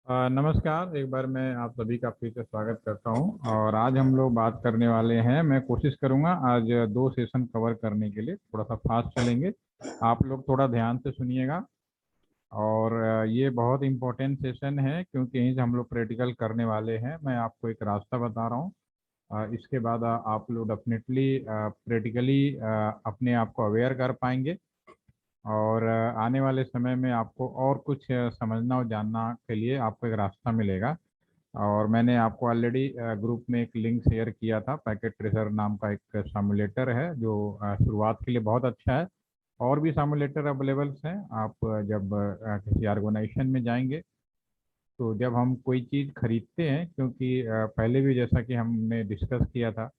नमस्कार। एक बार मैं आप सभी का फिर से स्वागत करता हूं और आज हम लोग बात करने वाले हैं। मैं कोशिश करूंगा आज दो सेशन कवर करने के लिए, थोड़ा सा फास्ट चलेंगे। आप लोग थोड़ा ध्यान से सुनिएगा। और ये बहुत इम्पोर्टेंट सेशन है क्योंकि यहीं से हम लोग प्रैक्टिकल करने वाले हैं। मैं आपको एक रास्ता बता रहा हूँ। इसके बाद आप लोग डेफिनेटली प्रैक्टिकली अपने आप को अवेयर कर पाएंगे। और आने वाले समय में आपको और कुछ समझना और जानना के लिए आपको एक रास्ता मिलेगा। और मैंने आपको ऑलरेडी ग्रुप में एक लिंक शेयर किया था। पैकेट ट्रेसर नाम का एक सामुलेटर है जो शुरुआत के लिए बहुत अच्छा है। और भी सामुलेटर अवेलेबल्स हैं। आप जब किसी ऑर्गेनाइजेशन में जाएंगे तो जब हम कोई चीज़ खरीदते हैं, क्योंकि पहले भी जैसा कि हमने डिस्कस किया था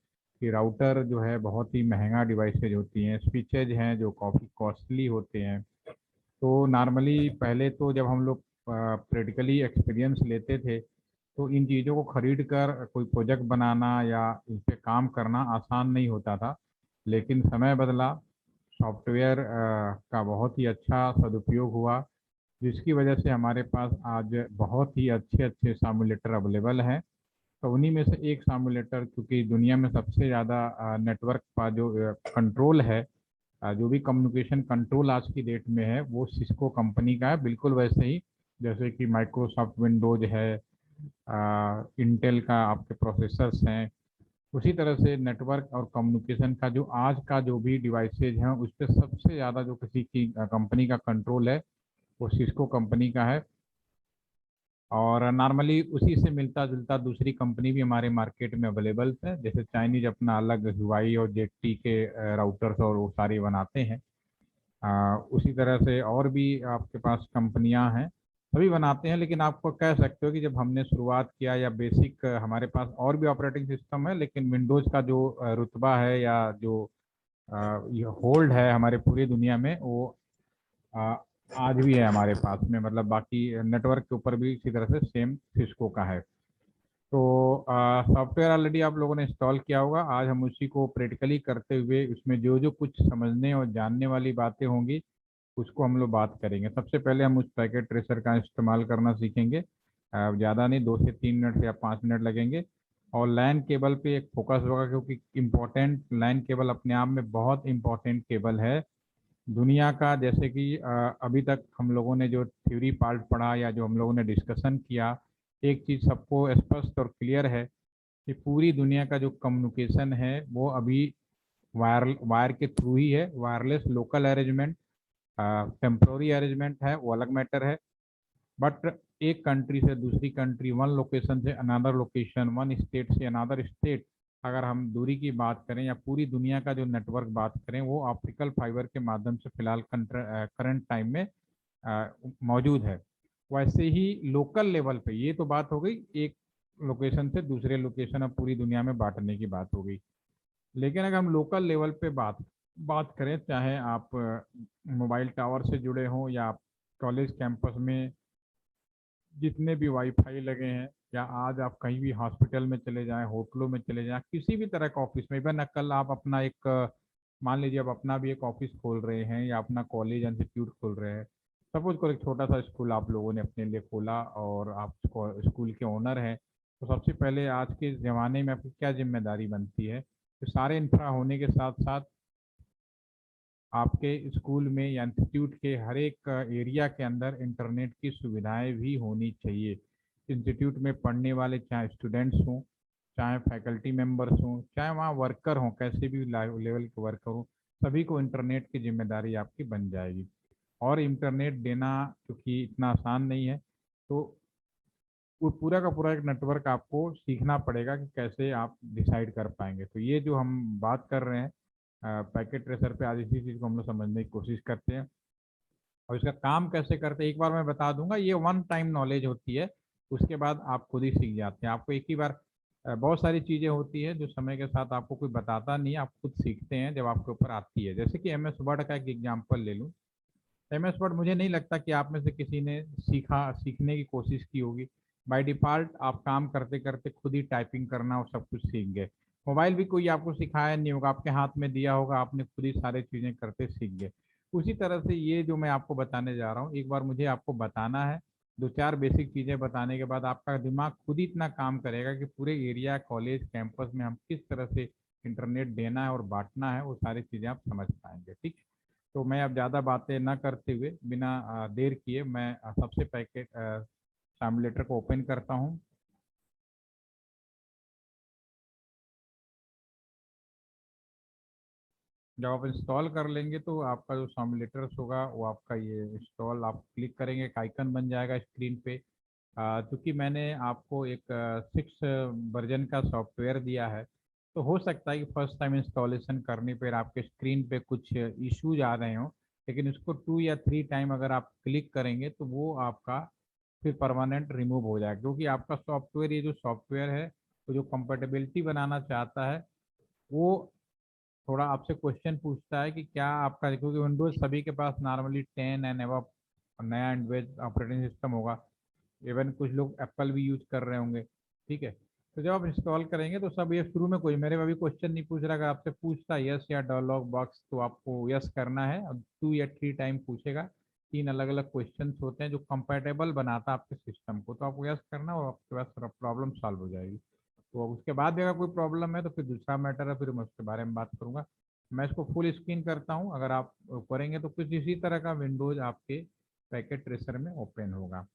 कि राउटर जो है बहुत ही महंगा डिवाइसेज होती हैं, स्विचेज हैं जो काफ़ी कॉस्टली होते हैं। तो नॉर्मली पहले तो जब हम लोग प्रैक्टिकली एक्सपीरियंस लेते थे तो इन चीज़ों को खरीद कर कोई प्रोजेक्ट बनाना या इस पे काम करना आसान नहीं होता था। लेकिन समय बदला, सॉफ्टवेयर का बहुत ही अच्छा सदुपयोग हुआ, जिसकी वजह से हमारे पास आज बहुत ही अच्छे अच्छे सामुलेटर अवेलेबल हैं। तो उन्हीं में से एक सामुलेटर, क्योंकि दुनिया में सबसे ज़्यादा नेटवर्क का जो कंट्रोल है, जो भी कम्युनिकेशन कंट्रोल आज की डेट में है, वो सिस्को कंपनी का है। बिल्कुल वैसे ही जैसे कि माइक्रोसॉफ्ट विंडोज है, इंटेल का आपके प्रोसेसर्स हैं, उसी तरह से नेटवर्क और कम्युनिकेशन का जो आज का जो भी डिवाइसेज हैं उस पर सबसे ज़्यादा जो किसी की कंपनी का कंट्रोल है वो सिस्को कंपनी का है। और नॉर्मली उसी से मिलता जुलता दूसरी कंपनी भी हमारे मार्केट में अवेलेबल है। जैसे चाइनीज अपना अलग हुआई और जेटी के राउटर्स और वो सारे बनाते हैं। उसी तरह से और भी आपके पास कंपनियां हैं, सभी बनाते हैं। लेकिन आपको कह सकते हो कि जब हमने शुरुआत किया या बेसिक, हमारे पास और भी ऑपरेटिंग सिस्टम है, लेकिन विंडोज़ का जो रुतबा है या जो ये होल्ड है हमारे पूरी दुनिया में, वो अ, आज भी है हमारे पास में। मतलब बाकी नेटवर्क के ऊपर भी इसी तरह से सेम सिस्को का है। तो सॉफ्टवेयर ऑलरेडी आप लोगों ने इंस्टॉल किया होगा। आज हम उसी को प्रैक्टिकली करते हुए उसमें जो जो कुछ समझने और जानने वाली बातें होंगी उसको हम लोग बात करेंगे। सबसे पहले हम उस पैकेट ट्रेसर का इस्तेमाल करना सीखेंगे। ज़्यादा नहीं, 2 से 3 मिनट या 5 मिनट लगेंगे। और लैन केबल पे एक फोकस होगा, क्योंकि इम्पोर्टेंट लैन केबल अपने आप में बहुत इम्पोर्टेंट केबल है दुनिया का। जैसे कि अभी तक हम लोगों ने जो थ्योरी पार्ट पढ़ा या जो हम लोगों ने डिस्कशन किया, एक चीज़ सबको स्पष्ट और क्लियर है कि पूरी दुनिया का जो कम्युनिकेशन है वो अभी वायर वायर के थ्रू ही है। Wireless local arrangement, temporary arrangement है, वो अलग मैटर है। बट एक कंट्री से दूसरी कंट्री, वन लोकेशन से अनदर लोकेशन, वन स्टेट से अनदर स्टेट, अगर हम दूरी की बात करें या पूरी दुनिया का जो नेटवर्क बात करें, वो ऑप्टिकल फाइबर के माध्यम से फिलहाल करंट टाइम में मौजूद है। वैसे ही लोकल लेवल पे, ये तो बात हो गई एक लोकेशन से दूसरे लोकेशन अब पूरी दुनिया में बांटने की बात हो गई। लेकिन अगर हम लोकल लेवल पे बात बात करें, चाहे आप मोबाइल टावर से जुड़े हों या आप कॉलेज कैंपस में जितने भी वाईफाई लगे हैं, या आज आप कहीं भी हॉस्पिटल में चले जाएं, होटलों में चले जाएं, किसी भी तरह का ऑफिस में, इवन कल आप अपना एक मान लीजिए आप अपना भी एक ऑफिस खोल रहे हैं या अपना कॉलेज इंस्टीट्यूट खोल रहे हैं। सपोज को एक छोटा सा स्कूल आप लोगों ने अपने लिए खोला और आप स्कूल के ओनर हैं, तो सबसे पहले आज के ज़माने में आपकी क्या जिम्मेदारी बनती है? तो सारे इंफ्रा होने के साथ साथ आपके स्कूल में या इंस्टीट्यूट के हर एक एरिया के अंदर इंटरनेट की सुविधाएं भी होनी चाहिए। इंस्टीट्यूट में पढ़ने वाले चाहे स्टूडेंट्स हों, चाहे फैकल्टी मेंबर्स हों, चाहे वहाँ वर्कर हों, कैसे भी लेवल के वर्कर हों, सभी को इंटरनेट की जिम्मेदारी आपकी बन जाएगी। और इंटरनेट देना क्योंकि इतना आसान नहीं है, तो वो पूरा का पूरा एक नेटवर्क आपको सीखना पड़ेगा कि कैसे आप डिसाइड कर पाएंगे। तो ये जो हम बात कर रहे हैं पैकेट ट्रेसर पे, आज इसी चीज़ को हम लोग समझने की कोशिश करते हैं। और इसका काम कैसे करते हैं एक बार मैं बता दूंगा। ये वन टाइम नॉलेज होती है, उसके बाद आप खुद ही सीख जाते हैं। आपको एक ही बार बहुत सारी चीज़ें होती है जो समय के साथ आपको कोई बताता नहीं है, आप खुद सीखते हैं जब आपके ऊपर आती है। जैसे कि एम एस वर्ड का एक एग्जाम्पल ले लूँ। एम एस वर्ड मुझे नहीं लगता कि आप में से किसी ने सीखने की कोशिश की होगी। बाय डिफ़ॉल्ट आप काम करते करते खुद ही टाइपिंग करना और सब कुछ सीख गए। मोबाइल भी कोई आपको सिखाया नहीं होगा, आपके हाथ में दिया होगा, आपने खुद ही सारी चीज़ें करते सीख गए। उसी तरह से ये जो मैं आपको बताने जा रहा हूँ, एक बार मुझे आपको बताना है, दो चार बेसिक चीज़ें बताने के बाद आपका दिमाग खुद ही इतना काम करेगा कि पूरे एरिया, कॉलेज, कैंपस में हम किस तरह से इंटरनेट देना है और बांटना है, वो सारी चीज़ें आप समझ पाएंगे। ठीक है, तो मैं अब ज़्यादा बातें ना करते हुए बिना देर किए मैं सबसे पैकेट सिमुलेटर को ओपन करता हूँ। जब आप इंस्टॉल कर लेंगे तो आपका जो सिमुलेटर्स होगा वो आपका ये इंस्टॉल, आप क्लिक करेंगे एक आइकन बन जाएगा स्क्रीन पे। क्योंकि मैंने आपको एक 6 वर्जन का सॉफ्टवेयर दिया है, तो हो सकता है कि फर्स्ट टाइम इंस्टॉलेशन करने पर आपके स्क्रीन पे कुछ इश्यूज आ रहे हों, लेकिन उसको 2 या 3 टाइम अगर आप क्लिक करेंगे तो वो आपका फिर परमानेंट रिमूव हो जाएगा। क्योंकि आपका सॉफ्टवेयर, ये जो सॉफ्टवेयर है वो जो कंपेटेबिलिटी बनाना चाहता है, वो थोड़ा आपसे क्वेश्चन पूछता है कि क्या आपका, क्योंकि विंडोज सभी के पास नॉर्मली 10 एंड एबव नया एंड्रॉइड ऑपरेटिंग सिस्टम होगा, इवन कुछ लोग एप्पल भी यूज कर रहे होंगे। ठीक है, तो जब आप इंस्टॉल करेंगे तो सब ये शुरू में कोई मेरे में अभी क्वेश्चन नहीं पूछ रहा, अगर आपसे पूछता है यस या डायलॉग बॉक्स, तो आपको यस करना है। अब 2 या 3 टाइम पूछेगा, 3 अलग अलग क्वेश्चन होते हैं जो कंपेटेबल बनाता है आपके सिस्टम को, तो आपको यस करना और आपके पास प्रॉब्लम सॉल्व हो जाएगी। तो उसके बाद भी अगर कोई प्रॉब्लम है तो फिर दूसरा मैटर है, फिर मैं उसके बारे में बात करूंगा। मैं इसको फुल स्क्रीन करता हूँ, अगर आप करेंगे तो कुछ इसी तरह का विंडोज आपके पैकेट ट्रेसर में ओपन होगा।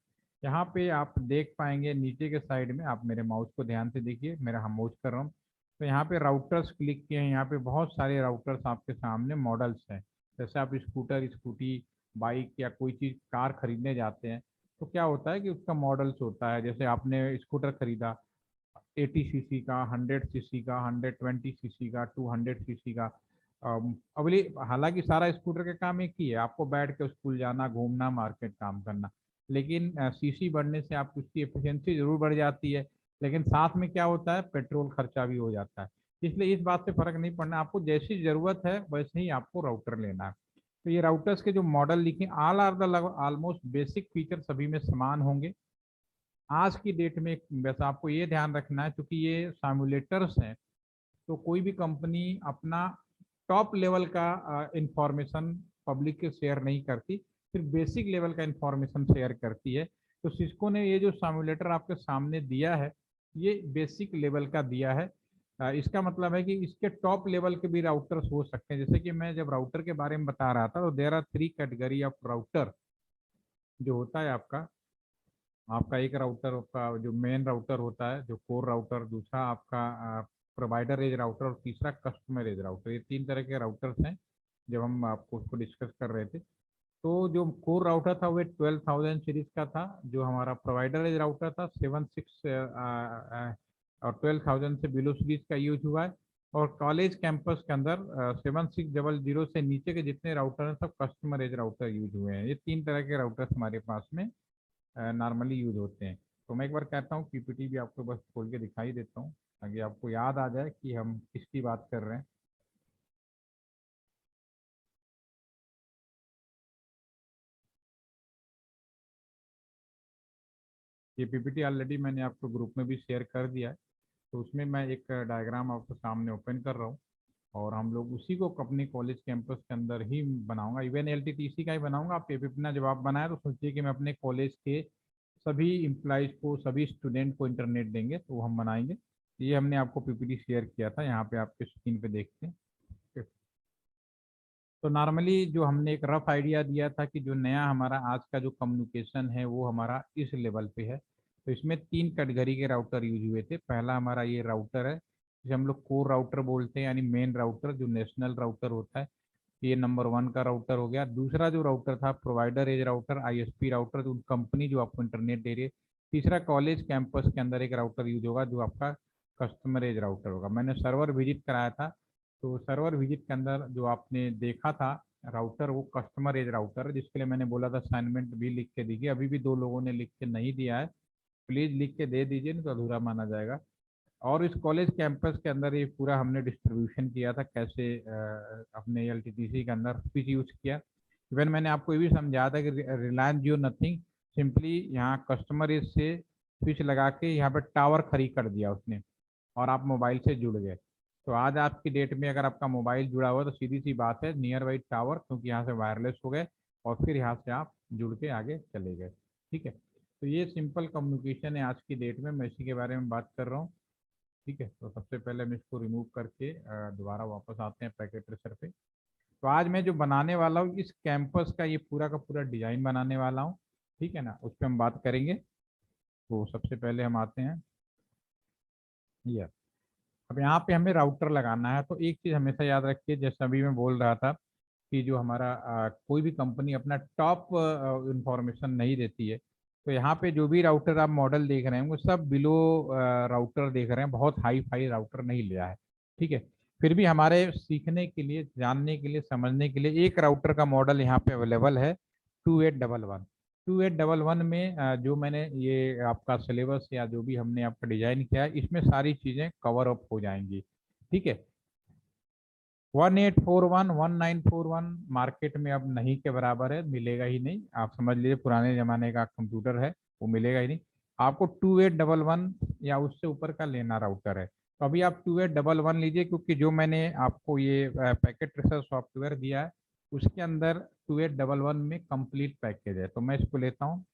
यहाँ पे आप देख पाएंगे नीचे के साइड में, आप मेरे माउस को ध्यान से देखिए, मेरा हम माउस कर रहा हूँ, तो यहाँ पे राउटर्स क्लिक किए हैं। यहाँ पे बहुत सारे राउटर्स आपके सामने मॉडल्स हैं। जैसे आप स्कूटर, स्कूटी, बाइक या कोई चीज़ कार खरीदने जाते हैं, तो क्या होता है कि उसका मॉडल्स होता है। जैसे आपने स्कूटर खरीदा 80 सीसी का, 100 सीसी का, 120 सीसी का, 200 सीसी का। अगली, हालांकि सारा स्कूटर का काम एक ही है, आपको बैठ के स्कूल जाना, घूमना, मार्केट काम करना। लेकिन सीसी बढ़ने से आपकी उसकी एफिशिएंसी जरूर बढ़ जाती है, लेकिन साथ में क्या होता है, पेट्रोल खर्चा भी हो जाता है। इसलिए इस बात से फर्क नहीं पड़ना, आपको जैसी जरूरत है वैसे ही आपको राउटर लेना है। तो ये राउटर्स के जो मॉडल लिखे, all are the almost basic feature सभी में समान होंगे। आज की डेट में वैसा आपको ये ध्यान रखना है, क्योंकि ये सामुलेटर्स हैं, तो कोई भी कंपनी अपना टॉप लेवल का इंफॉर्मेशन पब्लिक के शेयर नहीं करती, सिर्फ बेसिक लेवल का इंफॉर्मेशन शेयर करती है। तो सिस्को ने ये जो सामुलेटर आपके सामने दिया है, ये बेसिक लेवल का दिया है। इसका मतलब है कि इसके टॉप लेवल के भी राउटर्स हो सकते हैं। जैसे कि मैं जब राउटर के बारे में बता रहा था, तो there are 3 category of router जो होता है आपका। आपका एक राउटर का जो मेन राउटर होता है, जो कोर राउटर, दूसरा आपका प्रोवाइडर एज राउटर, और तीसरा कस्टमर एज राउटर। ये 3 तरह के राउटर्स हैं जब हम आपको उसको डिस्कस कर रहे थे। तो जो कोर राउटर था वो 12,000 सीरीज का था। जो हमारा प्रोवाइडर एज राउटर था 7,600 और 12,000 से बिलो सीरीज का यूज हुआ है। और कॉलेज कैंपस के अंदर 7,600 से नीचे के जितने राउटर हैं सब कस्टमर एज राउटर यूज हुए हैं। ये 3 तरह के राउटर्स हमारे पास में नॉर्मली यूज होते हैं। तो मैं एक बार कहता हूँ पीपीटी भी आपको बस खोल के दिखाई देता हूँ, ताकि आपको याद आ जाए कि हम किसकी बात कर रहे हैं। ये पीपीटी ऑलरेडी मैंने आपको ग्रुप में भी शेयर कर दिया है। तो उसमें मैं एक डायग्राम आपको सामने ओपन कर रहा हूँ, और हम लोग उसी को अपने कॉलेज कैंपस के अंदर ही बनाऊंगा। इवन एलटीटीसी का ही बनाऊंगा। आप पीपीटी ना जब आप बनाए तो सोचिए कि मैं अपने कॉलेज के सभी इम्प्लॉइज को, सभी स्टूडेंट को इंटरनेट देंगे, तो वो हम बनाएंगे। ये हमने आपको पीपीटी शेयर किया था, यहाँ पे आपके स्क्रीन पे देखते हैं। तो नॉर्मली जो हमने एक रफ आइडिया दिया था कि जो नया हमारा आज का जो कम्युनिकेशन है वो हमारा इस लेवल पे है। तो इसमें 3 कैटेगरी के राउटर यूज हुए थे। पहला हमारा ये राउटर है जिसे हम लोग कोर राउटर बोलते हैं, यानी मेन राउटर जो नेशनल राउटर होता है। ये नंबर 1 का राउटर हो गया। दूसरा जो राउटर था provider edge router, ISP router, जो कंपनी जो आपको इंटरनेट दे रही है। तीसरा कॉलेज कैंपस के अंदर एक राउटर यूज होगा जो आपका कस्टमर एज राउटर होगा। मैंने सर्वर विजिट कराया था, तो सर्वर विजिट के अंदर जो आपने देखा था राउटर, वो कस्टमर एज राउटर है, जिसके लिए मैंने बोला था असाइनमेंट भी लिख के दीजिए। अभी भी 2 लोगों ने लिख के नहीं दिया है, प्लीज़ लिख के दे दीजिए, नहीं तो अधूरा माना जाएगा। और इस कॉलेज कैंपस के अंदर ये पूरा हमने डिस्ट्रीब्यूशन किया था, कैसे अपने एलटीटीसी के अंदर स्विच यूज किया। इवन मैंने आपको ये भी समझाया था कि रिलायंस जियो नथिंग, सिंपली यहाँ कस्टमर इज से स्विच लगा के यहाँ पर टावर खड़ी कर दिया उसने, और आप मोबाइल से जुड़ गए। तो आज आपकी डेट में अगर आपका मोबाइल जुड़ा हुआ है तो सीधी सी बात है, नियर बाई टावर, क्योंकि यहाँ से वायरलेस हो गए और फिर यहाँ से आप जुड़ के आगे चले गए। ठीक है, तो ये सिंपल कम्युनिकेशन है आज की डेट में, मैं इसी के बारे में बात कर रहा हूँ। ठीक है, तो सबसे पहले हम इसको रिमूव करके दोबारा वापस आते हैं पैकेट ट्रेसर पे। तो आज मैं जो बनाने वाला हूँ इस कैंपस का ये पूरा का पूरा डिजाइन बनाने वाला हूँ। ठीक है ना, उस पर हम बात करेंगे। तो सबसे पहले हम आते हैं ये, अब यहाँ पे हमें राउटर लगाना है। तो एक चीज़ हमेशा याद रखिए, जैसे अभी मैं बोल रहा था कि जो हमारा कोई भी कंपनी अपना टॉप इंफॉर्मेशन नहीं देती है। तो यहाँ पे जो भी राउटर आप मॉडल देख रहे हैं वो सब बिलो राउटर देख रहे हैं, बहुत हाई फाई राउटर नहीं लिया है। ठीक है, फिर भी हमारे सीखने के लिए, जानने के लिए, समझने के लिए एक राउटर का मॉडल यहाँ पे अवेलेबल है 2811। 2811 में जो मैंने ये आपका सिलेबस या जो भी हमने आपका डिजाइन किया है इसमें सारी चीजें कवर अप हो जाएंगी। ठीक है, 1841 1941 मार्केट में अब नहीं के बराबर है, मिलेगा ही नहीं। आप समझ लीजिए पुराने जमाने का कंप्यूटर है, वो मिलेगा ही नहीं। आपको 2811 या उससे ऊपर का लेना राउटर है। तो अभी आप 2811 लीजिए, क्योंकि जो मैंने आपको ये पैकेट ट्रेसर सॉफ्टवेयर दिया है उसके अंदर 2811 में कंप्लीट पैकेज है। तो मैं इसको लेता हूँ,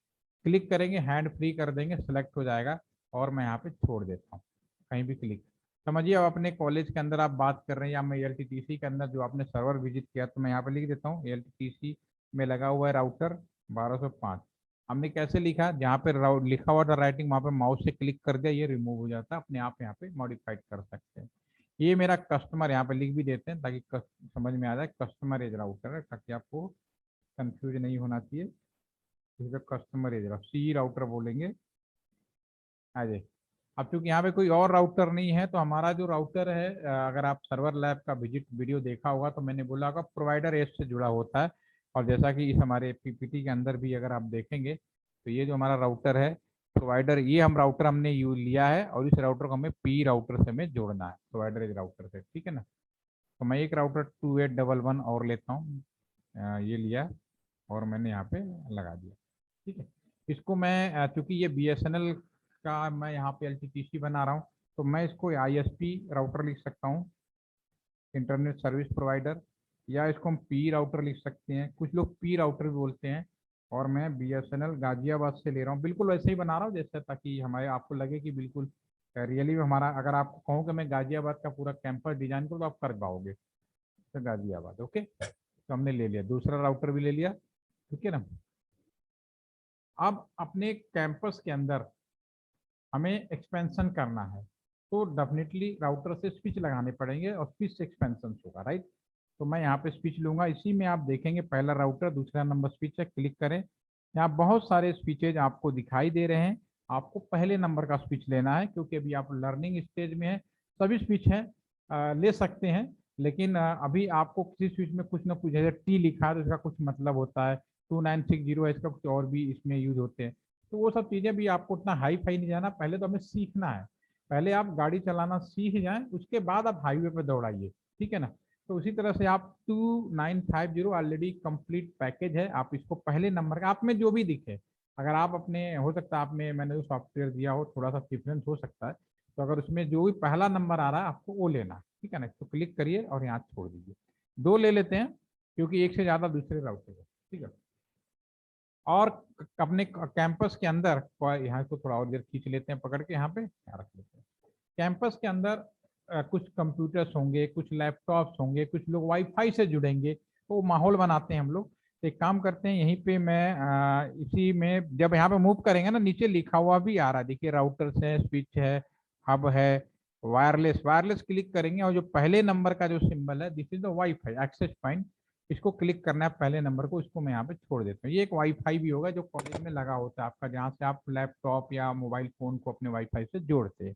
क्लिक करेंगे, हैंड फ्री कर देंगे, सेलेक्ट हो जाएगा और मैं यहाँ पे छोड़ देता हूँ कहीं भी क्लिक। समझिए अब अपने कॉलेज के अंदर आप बात कर रहे हैं या मैं एलटीटीसी के अंदर जो आपने सर्वर विजिट किया, तो मैं यहाँ पे लिख देता हूँ एलटीटीसी में लगा हुआ है राउटर 1205। हमने कैसे लिखा, जहाँ पे लिखा हुआ था राइटिंग वहाँ पे माउस से क्लिक कर दिया, ये रिमूव हो जाता है अपने आप, यहाँ पे मॉडिफाइड कर सकते हैं। ये मेरा कस्टमर, यहाँ पे लिख भी देते हैं ताकि समझ में आ जाए, कस्टमर एज राउटर है, ताकि आपको कंफ्यूज नहीं होना चाहिए। कस्टमर एज सी राउटर बोलेंगे। आ जाए, अब चूंकि यहाँ पे कोई और राउटर नहीं है तो हमारा जो राउटर है, अगर आप सर्वर लैब का विजिट वीडियो देखा होगा तो मैंने बोला होगा प्रोवाइडर एज से जुड़ा होता है। और जैसा कि इस हमारे पीपीटी के अंदर भी अगर आप देखेंगे तो ये जो हमारा राउटर है प्रोवाइडर, ये हम राउटर हमने यू लिया है और इस राउटर को हमें पी राउटर से हमें जोड़ना है, प्रोवाइडर एज राउटर से। ठीक है ना, तो मैं एक राउटर 2811 और लेता हूँ, ये लिया और मैंने यहाँ पे लगा दिया। ठीक है, इसको मैं चूंकि ये बीएसएनएल का मैं यहाँ पे एलटीटीसी बना रहा हूँ तो मैं इसको आईएसपी राउटर लिख सकता हूँ, इंटरनेट सर्विस प्रोवाइडर, या इसको हम पी राउटर लिख सकते हैं, कुछ लोग पी राउटर भी बोलते हैं। और मैं बीएसएनएल गाजियाबाद से ले रहा हूँ, बिल्कुल वैसे ही बना रहा हूँ जैसे, ताकि हमारे आपको लगे कि बिल्कुल रियली हमारा, अगर आपको कहूँ कि मैं गाजियाबाद का पूरा कैंपस डिजाइन करूँ तो आप कर पाओगे। तो गाजियाबाद ओके, तो हमने ले लिया, दूसरा राउटर भी ले लिया। ठीक है ना, अब अपने कैंपस के अंदर हमें एक्सपेंशन करना है तो डेफिनेटली राउटर से स्विच लगाने पड़ेंगे और स्विच से एक्सपेंशन होगा, राइट। तो मैं यहाँ पे स्विच लूंगा, इसी में आप देखेंगे पहला राउटर, दूसरा नंबर स्विच है, क्लिक करें। यहाँ बहुत सारे स्विचेज आपको दिखाई दे रहे हैं, आपको पहले नंबर का स्विच लेना है क्योंकि अभी आप लर्निंग स्टेज में है। सभी स्विच हैं, ले सकते हैं, लेकिन अभी आपको किसी स्विच में कुछ ना कुछ, जैसे टी लिखा है तो इसका कुछ मतलब होता है, 2960 है इसका कुछ और भी इसमें यूज होते हैं। तो वो सब चीज़ें भी आपको उतना हाई फाई नहीं जाना, पहले तो हमें सीखना है। पहले आप गाड़ी चलाना सीख जाएं, उसके बाद आप हाईवे पे दौड़ाइए। ठीक है ना, तो उसी तरह से आप 2950 ऑलरेडी कंप्लीट पैकेज है, आप इसको पहले नंबर का, आप में जो भी दिखे, अगर आप अपने, हो सकता है आप में मैंने जो सॉफ्टवेयर दिया हो थोड़ा सा डिफरेंस हो सकता है, तो अगर उसमें जो भी पहला नंबर आ रहा है आपको वो लेना है। ठीक है ना, तो क्लिक करिए और यहाँ छोड़ दीजिए, दो ले लेते हैं क्योंकि एक से ज़्यादा दूसरे राउटर है। ठीक है, और अपने कैंपस के अंदर यहाँ को थोड़ा और देर खींच लेते हैं पकड़ के, यहाँ पे यहाँ रख लेते हैं। कैंपस के अंदर कुछ कंप्यूटर्स होंगे, कुछ लैपटॉप्स होंगे, कुछ लोग वाईफाई से जुड़ेंगे, तो माहौल बनाते हैं हम लोग। तो एक काम करते हैं, यहीं पे मैं इसी में जब यहाँ पे मूव करेंगे ना, नीचे लिखा हुआ भी आ रहा है, देखिए राउटर्स है, स्विच है, हब है, वायरलेस, वायरलेस क्लिक करेंगे और जो पहले नंबर का जो सिंबल है, this is the WiFi access point, इसको क्लिक करना है पहले नंबर को, इसको मैं यहाँ पे छोड़ देता हूँ। ये एक वाईफाई भी होगा जो कॉलेज में लगा होता है आपका, जहाँ से आप लैपटॉप या मोबाइल फोन को अपने वाईफाई से जोड़ते हैं।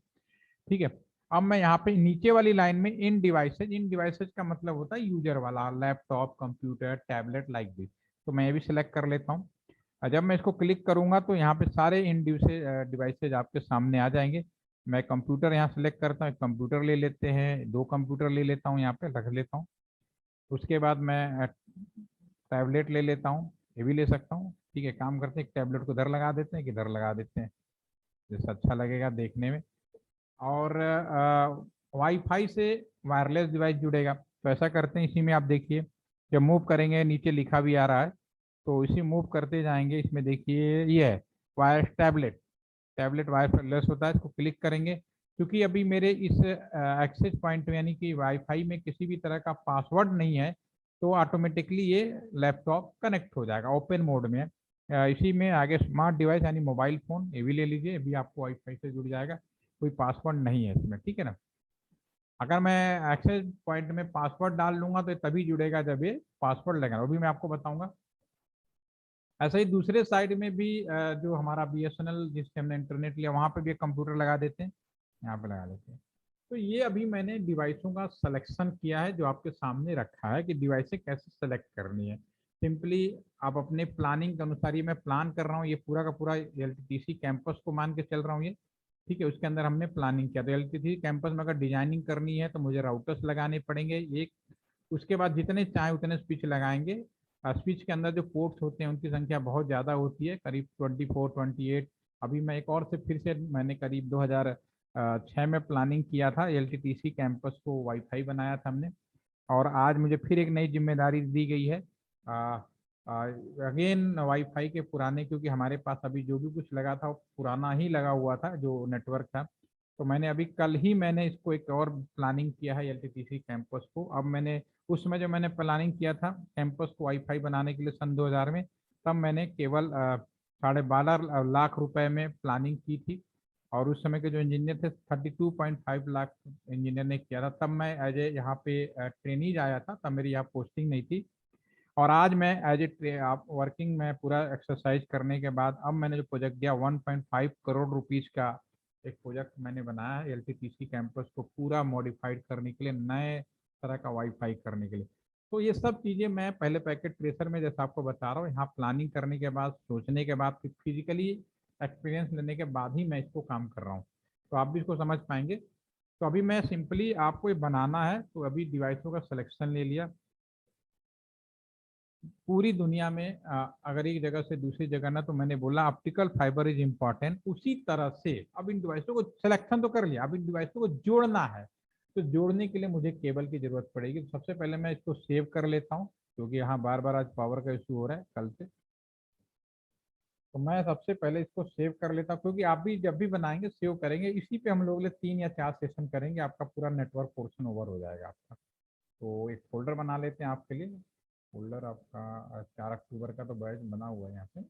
ठीक है, अब मैं यहाँ पे नीचे वाली लाइन में इन डिवाइसेज, इन डिवाइसेज का मतलब होता है यूजर वाला, laptop, computer, tablet, like this. तो मैं ये भी सिलेक्ट कर लेता हूँ। जब मैं इसको क्लिक करूंगा तो यहाँ पे सारे इन डिवाइसेज आपके सामने आ जाएंगे। मैं कंप्यूटर यहाँ सेलेक्ट करता हूँ, कंप्यूटर ले लेते हैं, दो कंप्यूटर ले लेता हूँ, यहाँ पे रख लेता हूँ। उसके बाद मैं टैबलेट ले लेता हूँ, ये भी ले सकता हूँ। ठीक है, काम करते हैं, एक टैबलेट को इधर लगा देते हैं, किधर लगा देते हैं, जैसा अच्छा लगेगा देखने में। और वाईफाई से वायरलेस डिवाइस जुड़ेगा, तो ऐसा करते हैं, इसी में आप देखिए जब मूव करेंगे नीचे लिखा भी आ रहा है, तो इसी मूव करते जाएंगे, इसमें देखिए ये है वायर टैबलेट, टैबलेट वायरलेस होता है, इसको क्लिक करेंगे। क्योंकि अभी मेरे इस एक्सेस पॉइंट में यानी कि वाईफाई में किसी भी तरह का पासवर्ड नहीं है, तो ऑटोमेटिकली ये लैपटॉप कनेक्ट हो जाएगा, ओपन मोड में है। इसी में आगे स्मार्ट डिवाइस यानी मोबाइल फ़ोन ये भी ले लीजिए, अभी आपको वाईफाई से जुड़ जाएगा, कोई पासवर्ड नहीं है इसमें, ठीक है ना। अगर मैं एक्सेस पॉइंट में पासवर्ड डाल लूंगा तो तभी जुड़ेगा जब ये पासवर्ड लगेगा, वो भी मैं आपको बताऊंगा। ऐसा ही दूसरे साइड में भी जो हमारा बीएसएनएल जिससे हमने इंटरनेट लिया वहाँ पे भी एक कंप्यूटर लगा देते हैं, यहाँ पे लगा देते हैं। तो ये अभी मैंने डिवाइसों का सिलेक्शन किया है जो आपके सामने रखा है कि डिवाइसें कैसे सेलेक्ट करनी है। सिंपली आप अपने प्लानिंग के अनुसार, ये मैं प्लान कर रहा हूँ, ये पूरा का पूरा एलटीटीसी कैंपस को मान के चल रहा हूँ ये, ठीक है। उसके अंदर हमने प्लानिंग किया, तो एलटीटीसी कैंपस में अगर डिजाइनिंग करनी है तो मुझे राउटर्स लगाने पड़ेंगे एक, उसके बाद जितने चाहे उतने स्विच लगाएंगे। स्विच के अंदर जो पोर्ट्स होते हैं उनकी संख्या बहुत ज़्यादा होती है, करीब 24 28। अभी मैं एक और से फिर से मैंने करीब 2006 में प्लानिंग किया था, एलटीटीसी कैंपस को वाईफाई बनाया था हमने। और आज मुझे फिर एक नई जिम्मेदारी दी गई है, अगेन वाईफाई के पुराने, क्योंकि हमारे पास अभी जो भी कुछ लगा था वो पुराना ही लगा हुआ था जो नेटवर्क था। तो मैंने अभी कल ही मैंने इसको एक और प्लानिंग किया है एलटीटीसी कैंपस को। अब मैंने उसमें जो मैंने प्लानिंग किया था कैंपस को वाईफाई बनाने के लिए सन 2000 में, तब मैंने केवल 12.5 लाख रुपए में प्लानिंग की थी। और उस समय के जो इंजीनियर थे 32.5 लाख इंजीनियर ने किया था। तब मैं एज ए यहाँ पे ट्रेनीज आया था, तब मेरी यहाँ पोस्टिंग नहीं थी। और आज मैं एज ए आप वर्किंग में पूरा एक्सरसाइज करने के बाद अब मैंने जो प्रोजेक्ट दिया 1.5 करोड़ रुपीज का एक प्रोजेक्ट मैंने बनाया है एलटीटीसी कैंपस को पूरा मॉडिफाइड करने के लिए, नए तरह का वाईफाई करने के लिए। तो ये सब चीज़ें मैं पहले पैकेट ट्रेसर में जैसा आपको बता रहा हूँ, यहाँ प्लानिंग करने के बाद, सोचने के बाद, फिर फिजिकली एक्सपीरियंस लेने के बाद ही मैं इसको काम कर रहा हूँ, तो आप भी इसको समझ पाएंगे। तो अभी मैं सिंपली आपको ये बनाना है, तो अभी डिवाइसों का सिलेक्शन ले लिया। पूरी दुनिया में अगर एक जगह से दूसरी जगह ना, तो मैंने बोला ऑप्टिकल फाइबर इज इम्पॉर्टेंट, उसी तरह से अब इन डिवाइसों को सिलेक्शन तो कर लिया, अब इन डिवाइसों को जोड़ना है। तो जोड़ने के लिए मुझे केबल की जरूरत पड़ेगी। तो सबसे पहले मैं इसको सेव कर लेता हूँ, क्योंकि यहाँ बार बार आज पावर का इशू हो रहा है कल से। तो मैं सबसे पहले इसको सेव कर लेता हूँ, क्योंकि आप भी जब भी बनाएंगे सेव करेंगे, इसी पे हम लोग 3 या 4 सेशन करेंगे, आपका पूरा नेटवर्क पोर्शन ओवर हो जाएगा आपका। तो एक फोल्डर बना लेते हैं आपके लिए। फोल्डर आपका 4 अक्टूबर का तो बैच बना हुआ है यहाँ पे।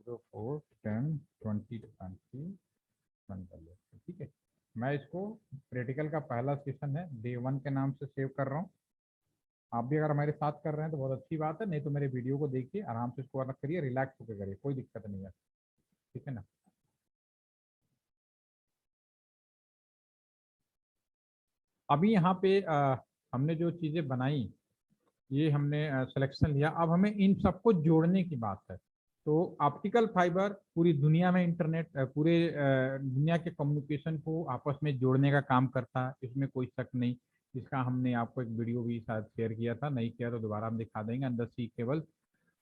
04/10/2020 बंद कर लेते हैं, ठीक है। मैं इसको प्रैक्टिकल का पहला सेशन है डे 1 के नाम से सेव कर रहा हूँ। आप भी अगर हमारे साथ कर रहे हैं तो बहुत अच्छी बात है, नहीं तो मेरे वीडियो को देखिए, आराम से इसको वर्क करिए, रिलैक्स होकर करिए, कोई दिक्कत नहीं है, ठीक है ना। अभी यहाँ पे हमने जो चीज़ें बनाई, ये हमने सिलेक्शन लिया, अब हमें इन सबको जोड़ने की बात है। तो ऑप्टिकल फाइबर पूरी दुनिया में इंटरनेट, पूरे दुनिया के कम्युनिकेशन को आपस में जोड़ने का काम करता है, इसमें कोई शक नहीं। जिसका हमने आपको एक वीडियो भी शायद शेयर किया था, नहीं किया तो दोबारा हम दिखा देंगे, अंदर सी केबल।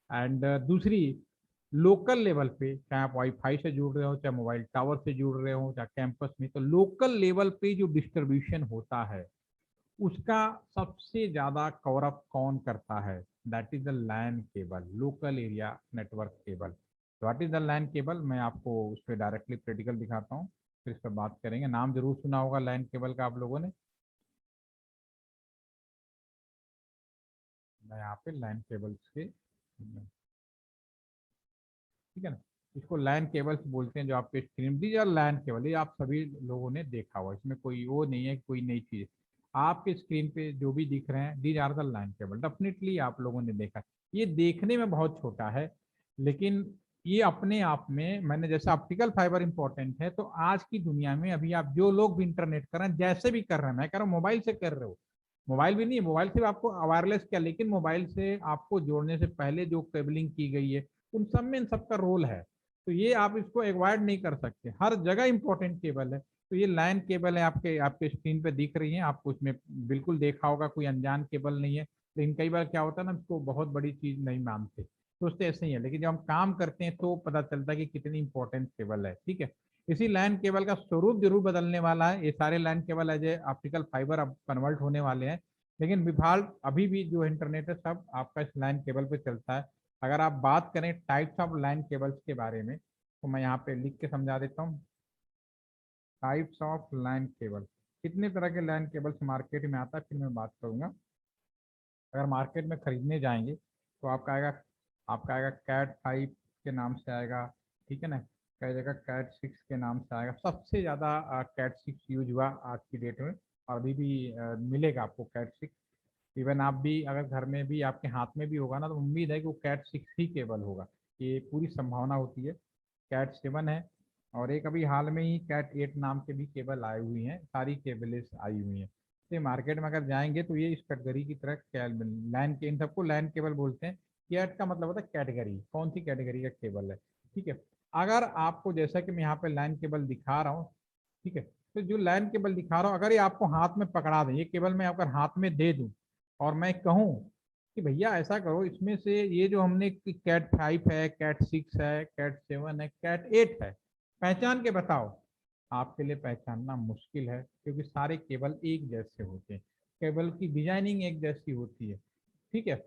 एंड दूसरी, लोकल लेवल पे चाहे आप वाईफाई से जुड़ रहे हो, चाहे मोबाइल टावर से जुड़ रहे हो, चाहे कैंपस में, तो लोकल लेवल पे जो डिस्ट्रीब्यूशन होता है उसका सबसे ज्यादा कवर अप कौन करता है? That is the LAN cable, local area network cable. What is the LAN cable, मैं आपको उस पर डायरेक्टली प्रैक्टिकल दिखाता हूँ, फिर इस पर बात करेंगे। नाम जरूर सुना होगा लैन केबल का आप लोगों ने। मैं यहाँ पे लैन केबल्स के, ठीक है ना, इसको लैन केबल्स बोलते हैं। जो आपके स्क्रीन दी या लैन केबल, ये आप सभी लोगों ने देखा हुआ, इसमें कोई वो नहीं है, कोई नई चीज। आपके स्क्रीन पे जो भी दिख रहे हैं these are the LAN cable, definitely आप लोगों ने देखा। ये देखने में बहुत छोटा है, लेकिन ये अपने आप में, मैंने जैसे ऑप्टिकल फाइबर इंपॉर्टेंट है, तो आज की दुनिया में अभी आप जो लोग भी इंटरनेट कर रहे हैं, जैसे भी कर रहे हैं, मैं कह रहा हूँ मोबाइल से कर रहे हो, मोबाइल भी नहीं है, मोबाइल से आपको वायरलेस क्या, लेकिन मोबाइल से आपको जोड़ने से पहले जो केबलिंग की गई है, उन सब में इन सबका रोल है। तो ये आप इसको अवॉइड नहीं कर सकते, हर जगह इंपॉर्टेंट केबल है। तो ये लैन केबल है, आपके आपके स्क्रीन पे दिख रही है आपको, इसमें बिल्कुल देखा होगा, कोई अनजान केबल नहीं है। लेकिन कई बार क्या होता है ना, इसको बहुत बड़ी चीज नहीं मानते, सोचते ऐसे ही है, लेकिन जब हम काम करते हैं तो पता चलता है कि कितनी इंपॉर्टेंट केबल है, ठीक है। इसी लैन केबल का स्वरूप जरूर बदलने वाला है, ये सारे LAN cable as a optical fiber अब कन्वर्ट होने वाले हैं। लेकिन डिफॉल्ट अभी भी जो इंटरनेट है सब आपका इस लैन केबल पे चलता है। अगर आप बात करें टाइप्स ऑफ लैन केबल्स के बारे में, तो मैं यहाँ पे लिख के समझा देता हूँ। टाइप्स ऑफ लैन केबल, कितने तरह के लैन केबल्स मार्केट में आता है फिर मैं बात करूंगा। अगर मार्केट में खरीदने जाएंगे तो आपका आएगा कैट 5 के नाम से आएगा, ठीक है ना। कई जगह कैट 6 के नाम से आएगा। सबसे ज़्यादा कैट 6 यूज हुआ आज की डेट में, और अभी भी मिलेगा आपको कैट 6। इवन आप भी अगर घर में भी आपके हाथ में भी होगा ना, तो उम्मीद है कि वो कैट 6 ही केबल होगा, ये पूरी संभावना होती है। कैट 7 है, और एक अभी हाल में ही कैट 8 नाम के भी केबल आई हुई हैं, सारी केबल्स आई हुई हैं। तो मार्केट में अगर जाएंगे तो ये इस कैटेगरी की तरह लैन के इन सबको लैन केबल बोलते हैं। कैट का मतलब होता है कैटेगरी, कौन सी कैटेगरी का केबल है, ठीक है। अगर आपको जैसा कि मैं यहाँ पे लैन केबल दिखा रहा हूँ, ठीक है, तो जो लैन केबल दिखा रहा हूँ अगर ये आपको हाथ में पकड़ा दें, ये केबल मैं अगर हाथ में दे दूं और मैं कहूँ कि भैया ऐसा करो, इसमें से ये जो हमने कैट 5 है, कैट 6 है, कैट 7 है, कैट 8 है, पहचान के बताओ। आपके लिए पहचानना मुश्किल है, क्योंकि सारे केबल एक जैसे होते हैं, केबल की डिजाइनिंग एक जैसी होती है, ठीक है।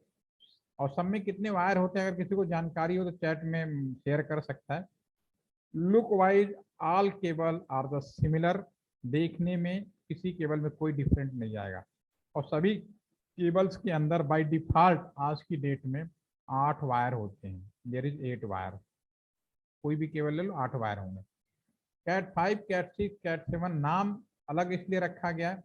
और सब में कितने वायर होते हैं, अगर किसी को जानकारी हो तो चैट में शेयर कर सकता है। Look wise all cable are the similar, देखने में किसी केबल में कोई डिफरेंट नहीं जाएगा। और सभी केबल्स के अंदर बाय डिफॉल्ट आज की डेट में 8 वायर होते हैं, देयर इज 8 वायर। कोई भी केबल ले लो 8 वायर होंगे। कैट 5, कैट 6, कैट 7 नाम अलग इसलिए रखा गया है।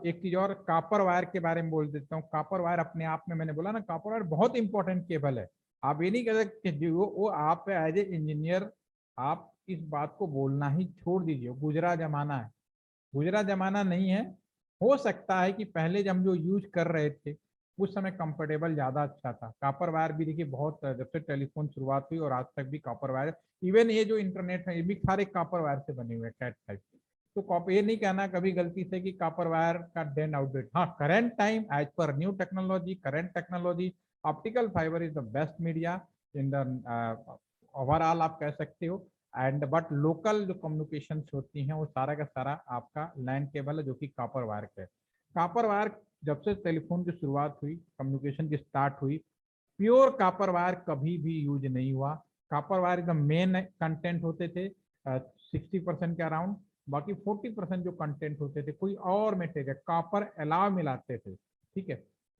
एक चीज और कॉपर वायर के बारे में बोल देता हूँ। कॉपर वायर अपने आप में, मैंने बोला ना, कॉपर वायर बहुत इंपॉर्टेंट केबल है। आप ये नहीं कह सकते कि वो आप एज ए इंजीनियर आप इस बात को बोलना ही छोड़ दीजिए, गुजरा जमाना है। गुजरा जमाना नहीं है। हो सकता है कि पहले जब हम जो यूज कर रहे थे उस समय कंफर्टेबल ज़्यादा अच्छा था। कॉपर वायर भी देखिए बहुत, जब से टेलीफोन शुरुआत हुई और आज तक भी कॉपर वायर, इवन ये जो इंटरनेट है ये भी सारे कॉपर वायर से बने हुए हैं कैट 5। तो कॉपर, ये नहीं कहना कभी गलती से कि कॉपर वायर का डेन आउटडेट। हाँ, current time as per new technology, current technology, optical fiber is the best media in the overall, आप कह सकते हो। एंड बट लोकल जो कम्युनिकेशन होती हैं वो सारा का सारा आपका लैंड केबल है, जो कि कॉपर वायर का है। कॉपर वायर जब से टेलीफोन की शुरुआत हुई, कम्युनिकेशन की स्टार्ट हुई, प्योर कॉपर वायर कभी भी यूज नहीं हुआ। कॉपर वायर एकदम मेन कंटेंट होते थे 60% के अराउंड, बाकी 40% जो कंटेंट होते थे कोई और मटेरियल कॉपर अलाव मिलाते थे, ठीक है।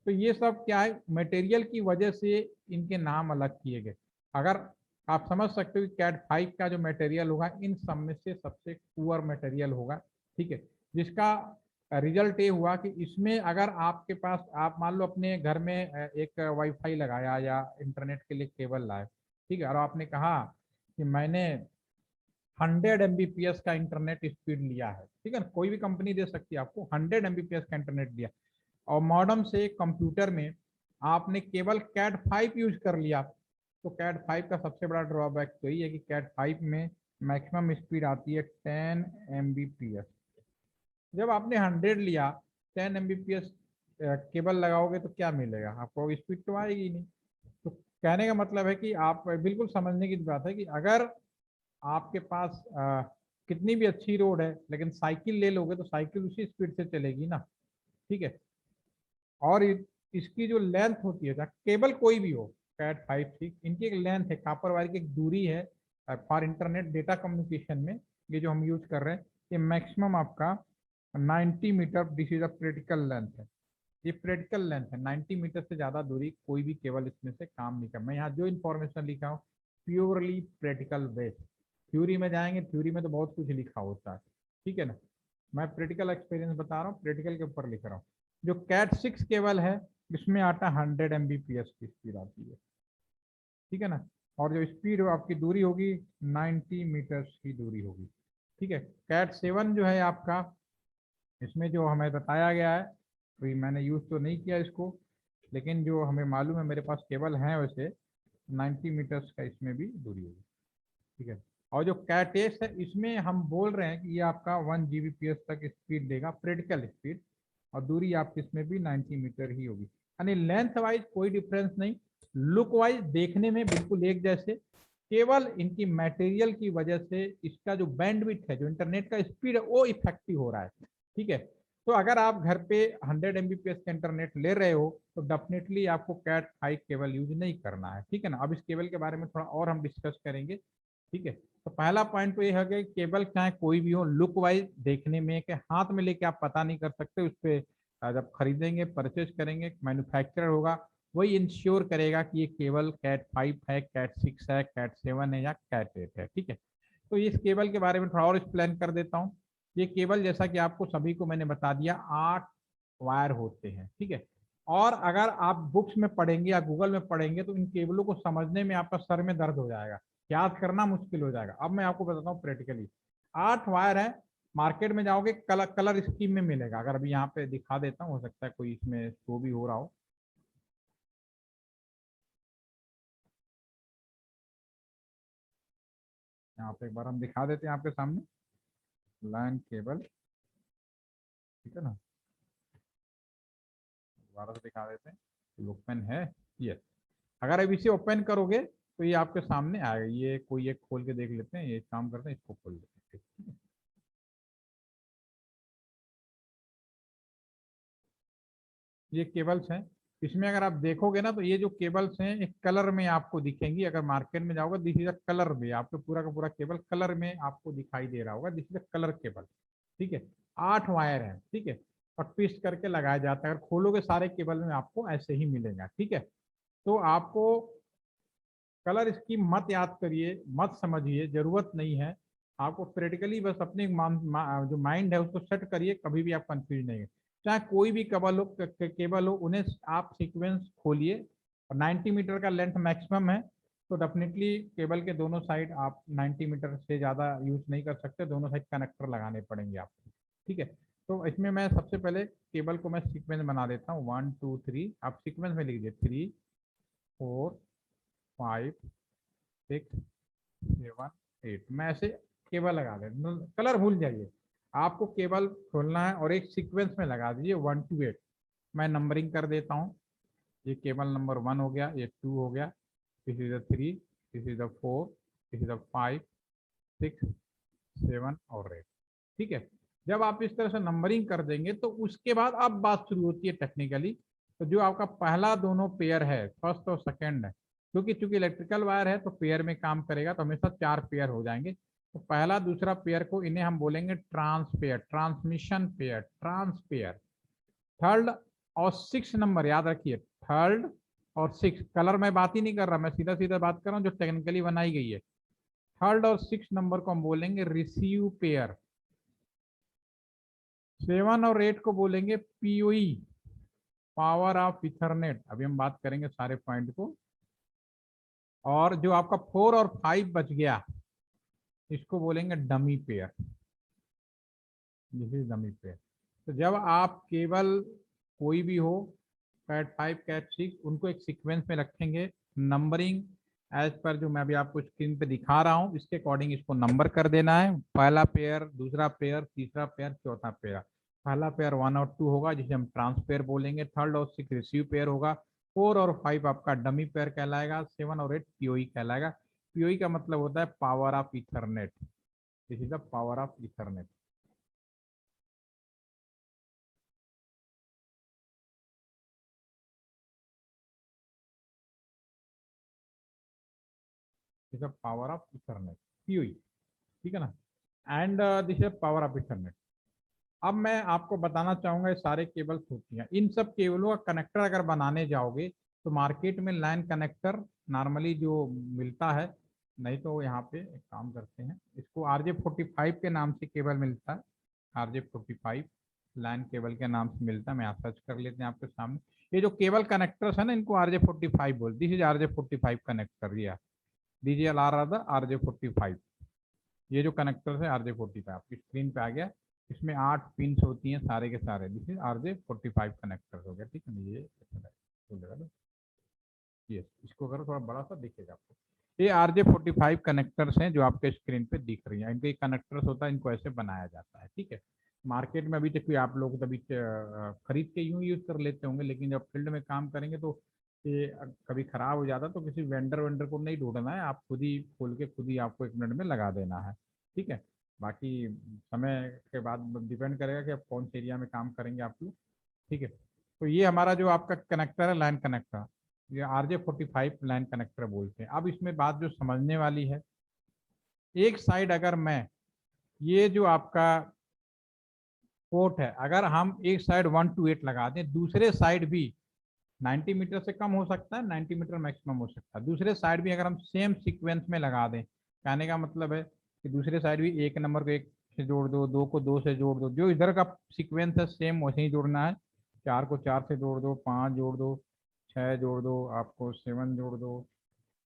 तो ये सब क्या है, मटेरियल की वजह से इनके नाम अलग किए गए। अगर आप समझ सकते हो कि कैट 5 का जो मटेरियल होगा इन सब में से सबसे पुअर मटेरियल होगा, ठीक है। जिसका रिजल्ट ये हुआ कि इसमें अगर आपके पास, आप मान लो अपने घर में एक वाईफाई लगाया या इंटरनेट के लिए केबल लाए, ठीक है, और आपने कहा कि मैंने 100 Mbps का इंटरनेट स्पीड लिया है, ठीक है ना, कोई भी कंपनी दे सकती है आपको 100 Mbps का इंटरनेट दिया, और मॉडर्न से कंप्यूटर में आपने केवल कैट 5 यूज कर लिया, तो कैट 5 का सबसे बड़ा ड्रॉबैक तो यही है कि कैट 5 में मैक्सिमम स्पीड आती है 10 Mbps। जब आपने 100 लिया, 10 Mbps केबल लगाओगे तो क्या मिलेगा आपको, स्पीड तो आएगी नहीं। तो कहने का मतलब है कि आप बिल्कुल समझने की बात है कि अगर आपके पास कितनी भी अच्छी रोड है लेकिन साइकिल ले लोगे तो साइकिल उसी स्पीड से चलेगी ना, ठीक है। और इसकी जो लेंथ होती है, केबल कोई भी हो, कैट 5 6, इनकी एक लेंथ है, कॉपर वायर की एक दूरी है फॉर इंटरनेट डेटा कम्युनिकेशन में। ये जो हम यूज कर रहे हैं ये मैक्सिमम आपका 90 meter, this is a critical length है। ये प्रैक्टिकल लेंथ है, 90 मीटर से ज़्यादा दूरी कोई भी केबल इसमें से काम नहीं कर। मैं यहाँ जो इन्फॉर्मेशन लिखा हूँ प्योरली प्रैक्टिकल बेस्ड। थ्योरी में जाएंगे, थ्योरी में तो बहुत कुछ लिखा होता है, ठीक है ना। मैं प्रैक्टिकल एक्सपीरियंस बता रहा हूँ, प्रैक्टिकल के ऊपर लिख रहा हूँ। जो कैट 6 केबल है इसमें आता 100 Mbps की स्पीड आती है, ठीक है ना। और जो स्पीड हो आपकी दूरी होगी 90 मीटर्स की दूरी होगी, ठीक है। कैट 7 जो है आपका, इसमें जो हमें बताया गया है, तो मैंने यूज़ तो नहीं किया इसको, लेकिन जो हमें मालूम है, मेरे पास केबल हैं वैसे, 90 मीटर्स का इसमें भी दूरी होगी, ठीक है। और जो कैट 8 है इसमें हम बोल रहे हैं कि ये आपका 1 Gbps तक स्पीड देगा, प्रैक्टिकल स्पीड, और दूरी आपकी इसमें भी 90 मीटर ही होगी। यानी लेंथ वाइज कोई डिफरेंस नहीं, लुक वाइज देखने में बिल्कुल एक जैसे, केवल इनकी मटेरियल की वजह से इसका जो बैंडविड्थ है, जो इंटरनेट का स्पीड है वो इफेक्टिव हो रहा है, ठीक है। तो अगर आप घर पे 100 Mbps का इंटरनेट ले रहे हो तो डेफिनेटली आपको कैट 5 केबल यूज नहीं करना है, ठीक है ना। अब इस केबल के बारे में थोड़ा और हम डिस्कस करेंगे, ठीक है। तो पहला पॉइंट तो ये है कि केबल चाहे कोई भी हो, लुक वाइज देखने में कि हाथ में लेके आप पता नहीं कर सकते, उस पर जब खरीदेंगे परचेज करेंगे मैन्युफैक्चरर होगा वही इंश्योर करेगा कि ये केबल कैट 5 है, कैट 6 है, कैट 7 है या कैट 8 है, ठीक है। तो इस केबल के बारे में थोड़ा और एक्सप्लेन कर देता हूँ। ये केबल जैसा कि आपको सभी को मैंने बता दिया 8 वायर होते हैं, ठीक है। और अगर आप बुक्स में पढ़ेंगे या गूगल में पढ़ेंगे तो इन केबलों को समझने में आपका सर में दर्द हो जाएगा, याद करना मुश्किल हो जाएगा। अब मैं आपको बताता हूँ प्रैक्टिकली। 8 वायर है, मार्केट में जाओगे कलर कलर स्कीम में मिलेगा। अगर अभी यहाँ पे दिखा देता हूँ, हो सकता है कोई इसमें शो भी हो रहा हो। यहाँ पे एक बार हम दिखा देते हैं आपके सामने लैन केबल, ठीक है ना। दोबारा से दिखा देते हैं, ओपन है, यस। अगर अब इसे ओपन करोगे तो ये आपके सामने आएगा। ये कोई एक खोल के देख लेते हैं, ये काम करते हैं, इसको खोल लेते हैं। ये केबल्स हैं, इसमें अगर आप देखोगे ना तो ये जो केबल्स हैं एक कलर में आपको दिखेंगी। अगर मार्केट में जाओगे दिस इज अ कलर में, आपको पूरा का पूरा केबल कलर में आपको दिखाई दे रहा होगा, this is a colour cable, ठीक है। 8 वायर है, ठीक है, और ट्विस्ट करके लगाया जाता है। अगर खोलोगे सारे केबल में आपको ऐसे ही मिलेगा, ठीक है। तो आपको कलर स्कीम मत याद करिए, मत समझिए, जरूरत नहीं है। आपको प्रैक्टिकली बस अपने जो माइंड है उसको सेट करिए, कभी भी आप कंफ्यूज नहीं है। चाहे कोई भी केबल हो, केबल हो, उन्हें आप सीक्वेंस खोलिए। और 90 मीटर का लेंथ मैक्सिमम है, तो डेफिनेटली केबल के दोनों साइड आप 90 मीटर से ज़्यादा यूज नहीं कर सकते, दोनों साइड कनेक्टर लगाने पड़ेंगे आपको, ठीक है। तो इसमें मैं सबसे पहले केबल को मैं सीक्वेंस बना देता हूँ, 1 2 3, आप सीक्वेंस में लिख दिए, 3 4 5 6 7 8, मैं ऐसे केबल लगा दे। कलर भूल जाइए, आपको केबल खोलना है और एक सीक्वेंस में लगा दीजिए 1 to 8। मैं नंबरिंग कर देता हूँ। ये केबल नंबर 1 हो गया, ये 2 हो गया, this is the 3, this is the 4, this is the 5 6 7 और 8, ठीक है। जब आप इस तरह से नंबरिंग कर देंगे तो उसके बाद अब बात शुरू होती है टेक्निकली। तो जो आपका पहला दोनों पेयर है, फर्स्ट और सेकंड है, क्योंकि चूंकि इलेक्ट्रिकल वायर है तो पेयर में काम करेगा, तो हमेशा 4 पेयर हो जाएंगे। तो पहला दूसरा पेयर को इन्हें हम बोलेंगे ट्रांसपेयर, ट्रांसमिशन पेयर, ट्रांसपेयर। थर्ड और 6 नंबर याद रखिए, थर्ड और 6, कलर में बात ही नहीं कर रहा, मैं सीधा सीधा बात कर रहा हूँ जो टेक्निकली बनाई गई है। थर्ड और 6 नंबर को हम बोलेंगे रिसीव पेयर। 7 और 8 को बोलेंगे पीओई, पावर ऑफ इथरनेट। अभी हम बात करेंगे सारे पॉइंट को। और जो आपका 4 और 5 बच गया, इसको बोलेंगे dummy pair, this is dummy pair. तो जब आप केवल कोई भी हो, कैट 5 कैट 6, उनको एक सीक्वेंस में रखेंगे, नंबरिंग एज पर जो मैं अभी आपको स्क्रीन पे दिखा रहा हूँ इसके अकॉर्डिंग इसको नंबर कर देना है। पहला पेयर, दूसरा पेयर, तीसरा पेयर, चौथा पेयर। पहला पेयर 1 और 2 होगा जिसे हम ट्रांसपेयर बोलेंगे, थर्ड और 6 रिसीव पेयर होगा, 4 और 5 आपका डमी पेयर कहलाएगा, 7 और 8 पीओई कहलाएगा। पीओई का मतलब होता है power of Ethernet, this is the power of Ethernet. This is the power of Ethernet, PoE, ठीक है ना। And this is power of Ethernet. अब मैं आपको बताना चाहूंगा ये सारे केबल्स होती हैं, इन सब केबलों का कनेक्टर अगर बनाने जाओगे तो मार्केट में लाइन कनेक्टर नॉर्मली जो मिलता है, नहीं तो यहाँ पे एक काम करते हैं, इसको RJ45 के नाम से केबल मिलता है। RJ45 लाइन केबल के नाम से मिलता है, मैं यहाँ सर्च कर लेते हैं आपके सामने। ये जो केबल कनेक्टर्स है ना, इनको RJ45 बोल, दिस इज RJ45 कनेक्टर, दिया DGLR RJ45। ये जो कनेक्टर है RJ45 आपकी स्क्रीन पे आ गया। इसमें 8 पिंस होती हैं सारे के सारे, दिस इज RJ45 कनेक्टर हो गया, ठीक है ना। ये ये इसको करो थोड़ा बड़ा सा दिखेगा आपको। ये RJ45 कनेक्टर्स हैं जो आपके स्क्रीन पे दिख रही हैं, इनके कनेक्टर्स होता है, इनको ऐसे बनाया जाता है, ठीक है। मार्केट में अभी तक भी आप लोग तभी खरीद के यूं यूज कर लेते होंगे, लेकिन जब फील्ड में काम करेंगे तो ये कभी खराब हो जाता तो किसी वेंडर वेंडर को नहीं ढूंढना है, आप खुद ही खोल के खुद ही आपको 1 मिनट में लगा देना है, ठीक है। बाकी समय के बाद डिपेंड करेगा कि आप कौन से एरिया में काम करेंगे आप लोग। ठीक है, तो ये हमारा जो आपका कनेक्टर है लैन कनेक्टर, ये RJ45 लैन कनेक्टर बोलते हैं। अब इसमें बात जो समझने वाली है, एक साइड अगर मैं ये जो आपका पोर्ट है, अगर हम एक साइड 1 to 8 लगा दें, दूसरे साइड भी 90 मीटर से कम हो सकता है, 90 मीटर मैक्सिमम हो सकता है, दूसरे साइड भी अगर हम सेम सीक्वेंस में लगा दें, कहने का मतलब है कि दूसरे साइड भी एक नंबर को एक से जोड़ दो, दो को दो से जोड़ दो, जो इधर का सीक्वेंस है सेम वैसे ही जोड़ना है। चार को चार से जोड़ दो, पाँच जोड़ दो, छः जोड़ दो, आपको सेवन जोड़ दो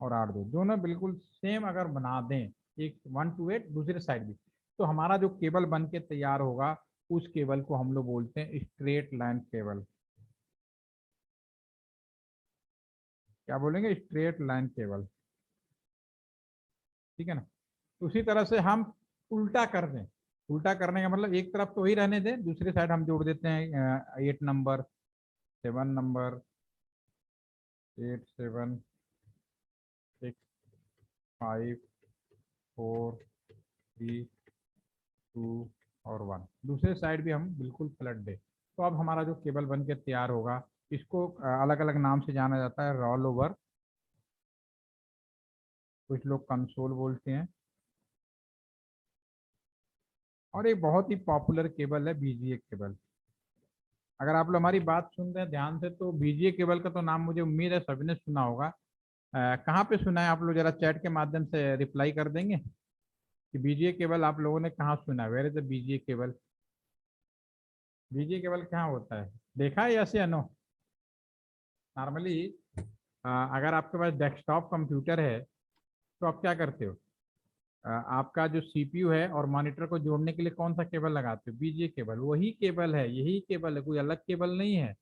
और आठ दो, दोनों बिल्कुल सेम अगर बना दें, एक 1 to 8 दूसरे साइड भी, तो हमारा जो केबल बन के तैयार होगा उस केबल को हम लोग बोलते हैं स्ट्रेट लाइन केबल। क्या बोलेंगे? Straight line cable. ठीक है ना? उसी तरह से हम उल्टा कर दें, उल्टा करने का मतलब एक तरफ तो वही रहने दें, दूसरी साइड हम जोड़ देते हैं 8 नंबर, 7 नंबर, 8 7 6 5 4 3 2 और 1, दूसरे साइड भी हम बिल्कुल पलट दें, तो अब हमारा जो केबल बन के तैयार होगा, इसको अलग अलग नाम से जाना जाता है। रोल ओवर, कुछ लोग कंसोल बोलते हैं, और एक बहुत ही पॉपुलर केबल है बीजीए केबल। अगर आप लोग हमारी बात सुन रहे हैं ध्यान से, तो बीजीए केबल का तो नाम मुझे उम्मीद है सभी ने सुना होगा। कहाँ पे सुना है आप लोग? जरा चैट के माध्यम से रिप्लाई कर देंगे कि बीजीए केबल आप लोगों ने कहाँ सुना है। Where is the VGA cable? VGA cable कहाँ होता है, देखा है? यस या नो? नॉर्मली अगर आपके पास डेस्कटॉप कंप्यूटर है तो आप क्या करते हो? आपका जो सीपीयू है और मॉनिटर को जोड़ने के लिए कौन सा केबल लगाते हो? VGA cable. वही केबल है, यही केबल है, कोई अलग केबल नहीं है।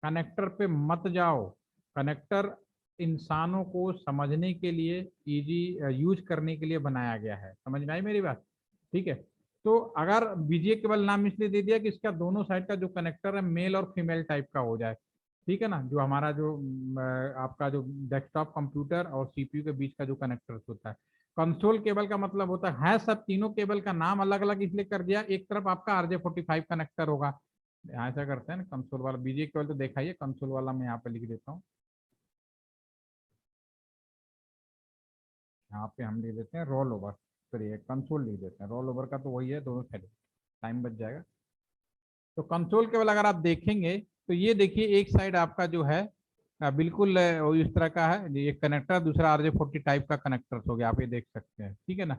कनेक्टर पे मत जाओ। कनेक्टर इंसानों को समझने के लिए, इजी यूज करने के लिए बनाया गया है। समझ में आई मेरी बात? ठीक है, तो अगर बीजीए केबल नाम इसलिए दे दिया कि इसका दोनों साइड का जो कनेक्टर है मेल और फीमेल टाइप का हो जाए। ठीक है ना? जो हमारा जो आपका जो डेस्कटॉप कंप्यूटर और सीपीयू के बीच का जो कनेक्टर होता है। कंसोल केबल का मतलब होता है सब तीनों केबल का नाम अलग अलग इसलिए कर दिया, एक तरफ आपका RJ45 कनेक्टर होगा, ऐसा करते हैं ना। कंसोल वाला बीजीए केबल तो देखा ही है, कंसोल वाला मैं यहाँ पे लिख देता हूँ। यहाँ पे हम लिख देते हैं रोल ओवर, सॉरी कंसोल लिख देते हैं, रोल ओवर का तो वही है, दोनों साइड टाइम बच जाएगा। तो कंसोल केबल अगर आप देखेंगे तो ये देखिए, एक साइड आपका जो है बिल्कुल इस तरह का है, ये कनेक्टर, दूसरा RJ40 टाइप का कनेक्टर हो गया, आप ये देख सकते हैं। ठीक है ना?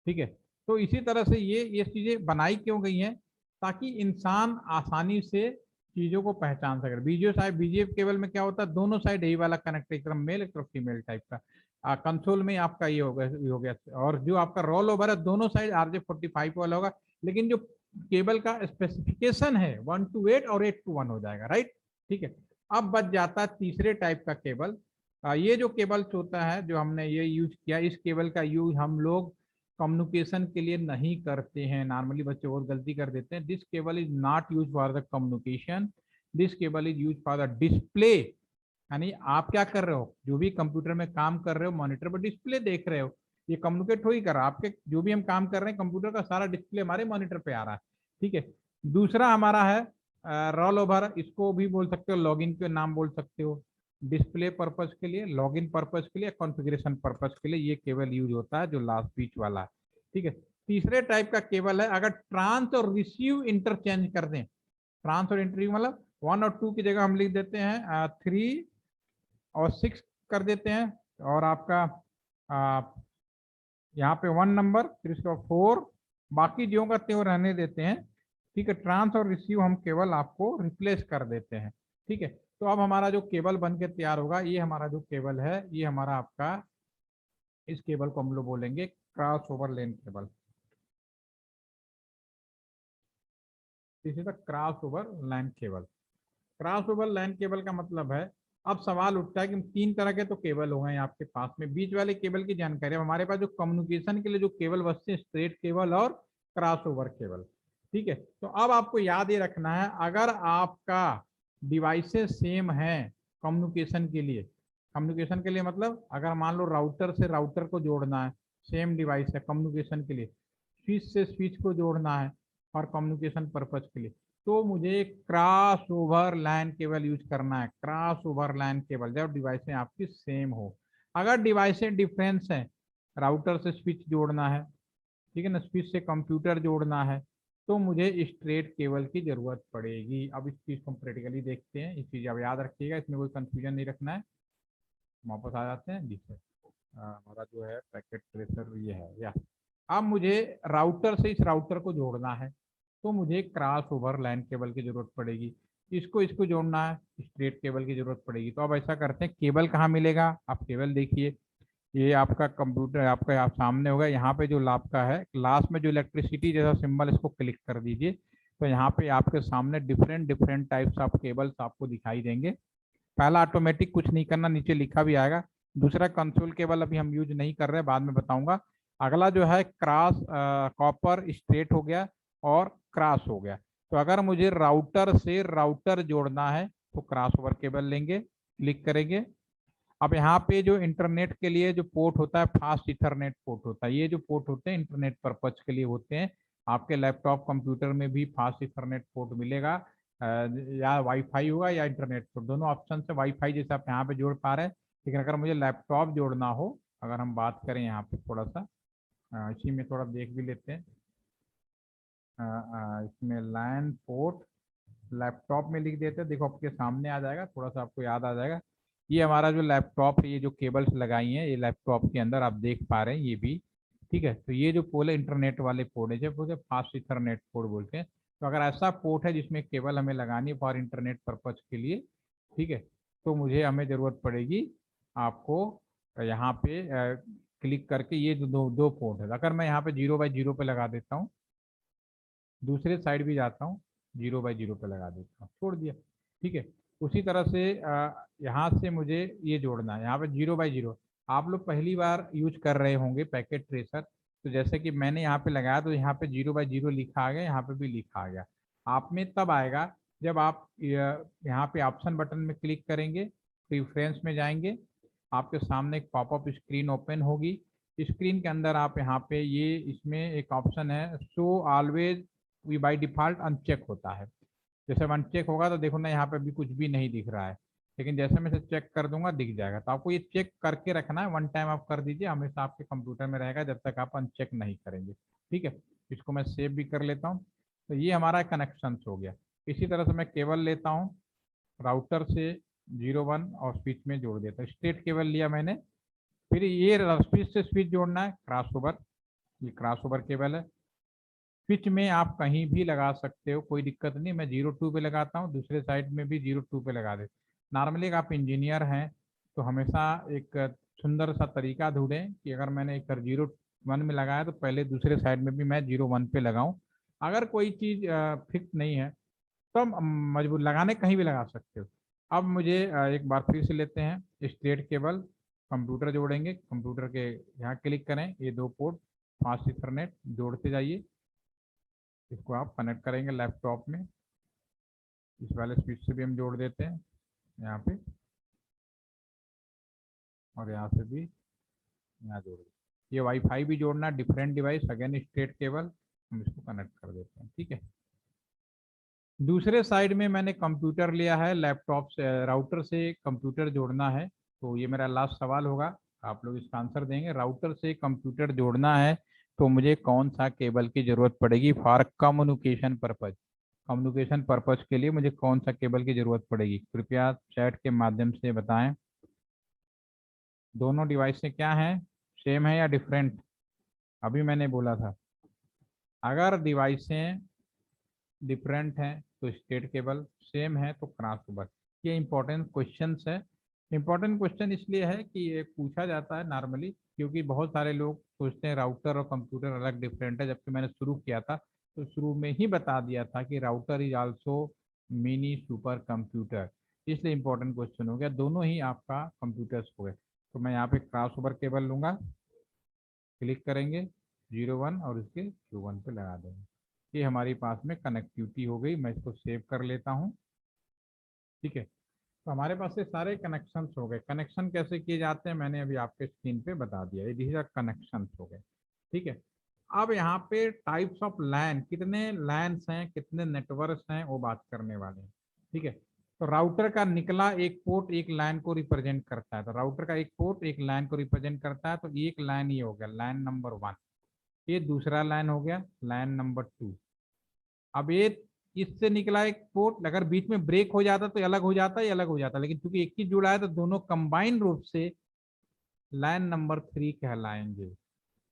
ठीक है, तो इसी तरह से ये चीजें बनाई क्यों गई हैं? ताकि इंसान आसानी से चीजों को पहचान सके। बीजीओ साइड बीजीए केबल में क्या होता है, दोनों साइड यही वाला कनेक्टर, एक तरफ मेल एक तरफ फीमेल टाइप का। कंसोल में आपका ये हो गया, और जो आपका रोल ओवर है दोनों साइड RJ45 वाला होगा, लेकिन जो केबल का स्पेसिफिकेशन है 1 to 8 और 8 to 1 हो जाएगा, राइट? ठीक है, अब बच जाता है तीसरे टाइप का केबल। ये जो केबल होता है जो हमने ये यूज किया, इस केबल का यूज हम लोग कम्युनिकेशन के लिए नहीं करते हैं। नॉर्मली बच्चे और गलती कर देते हैं। This cable is not use for the communication, this cable is use for the display. यानी आप क्या कर रहे हो, जो भी कंप्यूटर में काम कर रहे हो, मॉनिटर पर डिस्प्ले देख रहे हो, ये कम्युनिकेट हो ही कर रहा है। आपके जो भी हम काम कर रहे हैं कंप्यूटर का सारा डिस्प्ले हमारे मॉनिटर पे आ रहा है। ठीक है, दूसरा हमारा है रोल ओवर, इसको भी बोल सकते हो, लॉगिन के नाम बोल सकते हो। डिस्प्ले पर्पज के लिए, लॉगिन पर्पज के लिए, कॉन्फ़िगरेशन पर्पज के लिए ये केबल यूज होता है, जो लास्ट बीच वाला है। ठीक है, तीसरे टाइप का केबल है अगर ट्रांस और रिसीव इंटरचेंज कर दें। ट्रांस और इंटरव्यू मतलब 1 और 2 की जगह हम लिख देते हैं 3 और 6 कर देते हैं, और आपका यहाँ पे 1 नंबर, फिर इसका 4, बाकी ज्यों का त्यों रहने देते हैं। ठीक है, ट्रांस और रिसीव हम केवल आपको रिप्लेस कर देते हैं। ठीक है, तो अब हमारा जो केबल बन के तैयार होगा, ये हमारा जो केबल है, ये हमारा आपका, इस केबल को हम लोग बोलेंगे cross over lane cable. This is the cross over line cable. Cross over line cable का मतलब है, अब सवाल उठता है कि तीन तरह के तो केबल हो गए आपके पास में, बीच वाले केबल की जानकारी। अब हमारे पास जो कम्युनिकेशन के लिए जो केबल बचते हैं, स्ट्रेट केबल और क्रॉस ओवर केबल। ठीक है, तो अब आपको याद ये रखना है, अगर आपका डिवाइसेस सेम है कम्युनिकेशन के लिए, कम्युनिकेशन के लिए मतलब अगर मान लो राउटर से राउटर को जोड़ना है, सेम डिवाइस है कम्युनिकेशन के लिए, स्विच से स्विच को जोड़ना है और कम्युनिकेशन पर्पज के लिए, तो मुझे crossover LAN cable use करना है। क्रॉस ओवर लैन केबल जब डिवाइसें आपकी सेम हो। अगर डिवाइसें डिफरेंस है, राउटर से स्विच जोड़ना है, ठीक है ना, स्विच से कंप्यूटर जोड़ना है, तो मुझे स्ट्रेट केबल की जरूरत पड़ेगी। अब इस चीज को हम प्रैक्टिकली देखते हैं। इस चीज आप याद रखिएगा, इसमें कोई कंफ्यूजन नहीं रखना है। वापस आ जाते हैं जी सर। हमारा जो है पैकेट ट्रेसर ये है या। अब मुझे राउटर से इस राउटर को जोड़ना है, तो मुझे क्रॉस ओवर लाइन केबल की जरूरत पड़ेगी। इसको इसको जोड़ना है, स्ट्रेट केबल की जरूरत पड़ेगी। तो अब ऐसा करते हैं, केबल कहाँ मिलेगा? आप केबल देखिए, ये आपका कंप्यूटर आपका आप सामने होगा। यहाँ पे जो आपका है लास्ट में जो इलेक्ट्रिसिटी जैसा सिंबल, इसको क्लिक कर दीजिए। तो यहाँ पे आपके सामने different different types of cables आपको दिखाई देंगे। पहला ऑटोमेटिक, कुछ नहीं करना, नीचे लिखा भी आएगा। दूसरा कंसोल केबल अभी हम यूज नहीं कर रहे, बाद में बताऊंगा। अगला जो है क्रॉस कॉपर स्ट्रेट हो गया और क्रॉस हो गया। तो अगर मुझे राउटर से राउटर जोड़ना है तो क्रॉस ओवर केबल लेंगे, क्लिक करेंगे। अब यहाँ पे जो इंटरनेट के लिए जो पोर्ट होता है, फास्ट इथरनेट पोर्ट होता है। ये जो पोर्ट होते हैं इंटरनेट पर्पज के लिए होते हैं। आपके लैपटॉप कंप्यूटर में भी फास्ट इथरनेट पोर्ट मिलेगा, या वाईफाई होगा या इंटरनेट पोर्ट, दोनों ऑप्शन से। वाईफाई जैसे आप यहाँ पे जोड़ पा रहे हैं, लेकिन अगर मुझे लैपटॉप जोड़ना हो, अगर हम बात करें यहाँ पे थोड़ा सा, इसी में थोड़ा देख भी लेते हैं। इसमें लैन पोर्ट लैपटॉप में लिख देते हैं, देखो आपके सामने आ जाएगा, थोड़ा सा आपको याद आ जाएगा। ये हमारा जो लैपटॉप है, ये जो केबल्स लगाई हैं, ये लैपटॉप के अंदर आप देख पा रहे हैं ये भी, ठीक है। तो ये जो पोल है इंटरनेट वाले पोर्ट है, जब उसे फास्ट इथरनेट पोर्ट बोलते हैं। तो अगर ऐसा पोर्ट है जिसमें केबल हमें लगानी है फॉर इंटरनेट पर्पज के लिए, ठीक है, तो मुझे हमें ज़रूरत पड़ेगी आपको यहाँ पे क्लिक करके ये जो दो दो पोर्ट है, अगर मैं यहाँ पे 0x0 पे लगा देता हूँ, दूसरे साइड भी जाता हूँ 0x0 पे लगा देता हूँ, छोड़ दिया, ठीक है। उसी तरह से यहाँ से मुझे ये जोड़ना है, यहाँ पे 0x0। आप लोग पहली बार यूज कर रहे होंगे पैकेट ट्रेसर, तो जैसे कि मैंने यहाँ पे लगाया तो यहाँ पे 0x0 लिखा आ गया, यहाँ पे भी लिखा आ गया। आप में तब आएगा जब आप यहाँ पे ऑप्शन बटन में क्लिक करेंगे, प्रीफ्रेंस में जाएंगे, आपके सामने एक पॉपअप स्क्रीन ओपन होगी। स्क्रीन के अंदर आप यहाँ पे ये इसमें एक ऑप्शन है, शो ऑलवेज ये बाई डिफॉल्ट अनचेक होता है। जैसे अनचेक होगा तो देखो ना, यहाँ पे भी कुछ भी नहीं दिख रहा है, लेकिन जैसे मैं इसे चेक कर दूंगा दिख जाएगा। तो आपको ये चेक करके रखना है, वन टाइम आप कर दीजिए, हमेशा आपके कंप्यूटर में रहेगा जब तक आप अनचेक नहीं करेंगे, ठीक है। इसको मैं सेव भी कर लेता हूँ। तो ये हमारा कनेक्शन हो गया। इसी तरह से मैं केबल लेता हूँ, राउटर से 0 1 और स्विच में जोड़ देता हूँ। स्ट्रेट केबल लिया मैंने, फिर ये स्विच से स्विच जोड़ना है, क्रॉस ओवर, ये क्रॉस ओवर केबल है। स्विच में आप कहीं भी लगा सकते हो, कोई दिक्कत नहीं। मैं 0 2 पे लगाता हूँ, दूसरे साइड में भी 0 2 पे लगा देते। नॉर्मली आप इंजीनियर हैं तो हमेशा एक सुंदर सा तरीका ढूंढें कि अगर मैंने एक 0 1 में लगाया तो पहले दूसरे साइड में भी मैं 0 1 पे लगाऊं। अगर कोई चीज़ फिक्स नहीं है तो हम मजबूर लगाने कहीं भी लगा सकते हो। अब मुझे एक बार फिर से लेते हैं स्ट्रेट केबल, कंप्यूटर जोड़ेंगे, कंप्यूटर के यहाँ क्लिक करें, ये दो पोर्ट फास्ट इथरनेट जोड़ते जाइए। इसको आप कनेक्ट करेंगे लैपटॉप में, इस वाले स्विच से भी हम जोड़ देते हैं यहाँ पे, और यहाँ से भी यहाँ जोड़ देते। ये वाईफाई भी जोड़ना, different device, again straight cable, हम इसको कनेक्ट कर देते हैं, ठीक है। दूसरे साइड में मैंने कंप्यूटर लिया है, लैपटॉप से राउटर से कंप्यूटर जोड़ना है। तो ये मेरा लास्ट सवाल होगा, आप लोग इसका आंसर देंगे। राउटर से कंप्यूटर जोड़ना है तो मुझे कौन सा केबल की जरूरत पड़ेगी for communication purpose? Communication purpose के लिए मुझे कौन सा केबल की जरूरत पड़ेगी? कृपया चैट के माध्यम से बताएं। दोनों डिवाइस से क्या है, सेम है या डिफरेंट? अभी मैंने बोला था अगर डिवाइसें डिफरेंट हैं तो स्टेट केबल, सेम है तो क्रॉस ओवर। ये इंपॉर्टेंट क्वेश्चन है। इंपॉर्टेंट क्वेश्चन इसलिए है कि ये पूछा जाता है नॉर्मली, क्योंकि बहुत सारे लोग सोचते हैं राउटर और कंप्यूटर अलग डिफरेंट है, जबकि मैंने शुरू किया था तो शुरू में ही बता दिया था कि router is also mini super computer. इसलिए इंपॉर्टेंट क्वेश्चन हो गया, दोनों ही आपका कंप्यूटर्स हो गए। तो मैं यहाँ पे क्रॉस ओवर केबल लूंगा, क्लिक करेंगे 0 1 और इसके 2 1 पे लगा देंगे। ये हमारी पास में कनेक्टिविटी हो गई। मैं इसको सेव कर लेता हूँ, ठीक है। तो हमारे पास से सारे कनेक्शंस हो गए। कनेक्शन कैसे किए जाते हैं मैंने अभी आपके स्क्रीन पे बता दिया, ये दीज आर कनेक्शंस हो गए, ठीक है। अब यहाँ पे टाइप्स ऑफ लैन, कितने लैन्स हैं, कितने नेटवर्क्स हैं, वो बात करने वाले हैं। ठीक है, तो राउटर का निकला एक पोर्ट एक लैन को रिप्रेजेंट करता है, तो राउटर का एक पोर्ट एक लैन को रिप्रेजेंट करता है, तो एक लैन ये हो गया लैन नंबर 1, ये दूसरा लैन हो गया लैन नंबर 2। अब ये इससे निकला एक पोर्ट, अगर बीच में ब्रेक हो जाता तो अलग हो जाता, ये अलग हो जाता, लेकिन क्योंकि एक ही जुड़ा है तो दोनों कंबाइन रूप से लाइन नंबर 3 कहलाएंगे।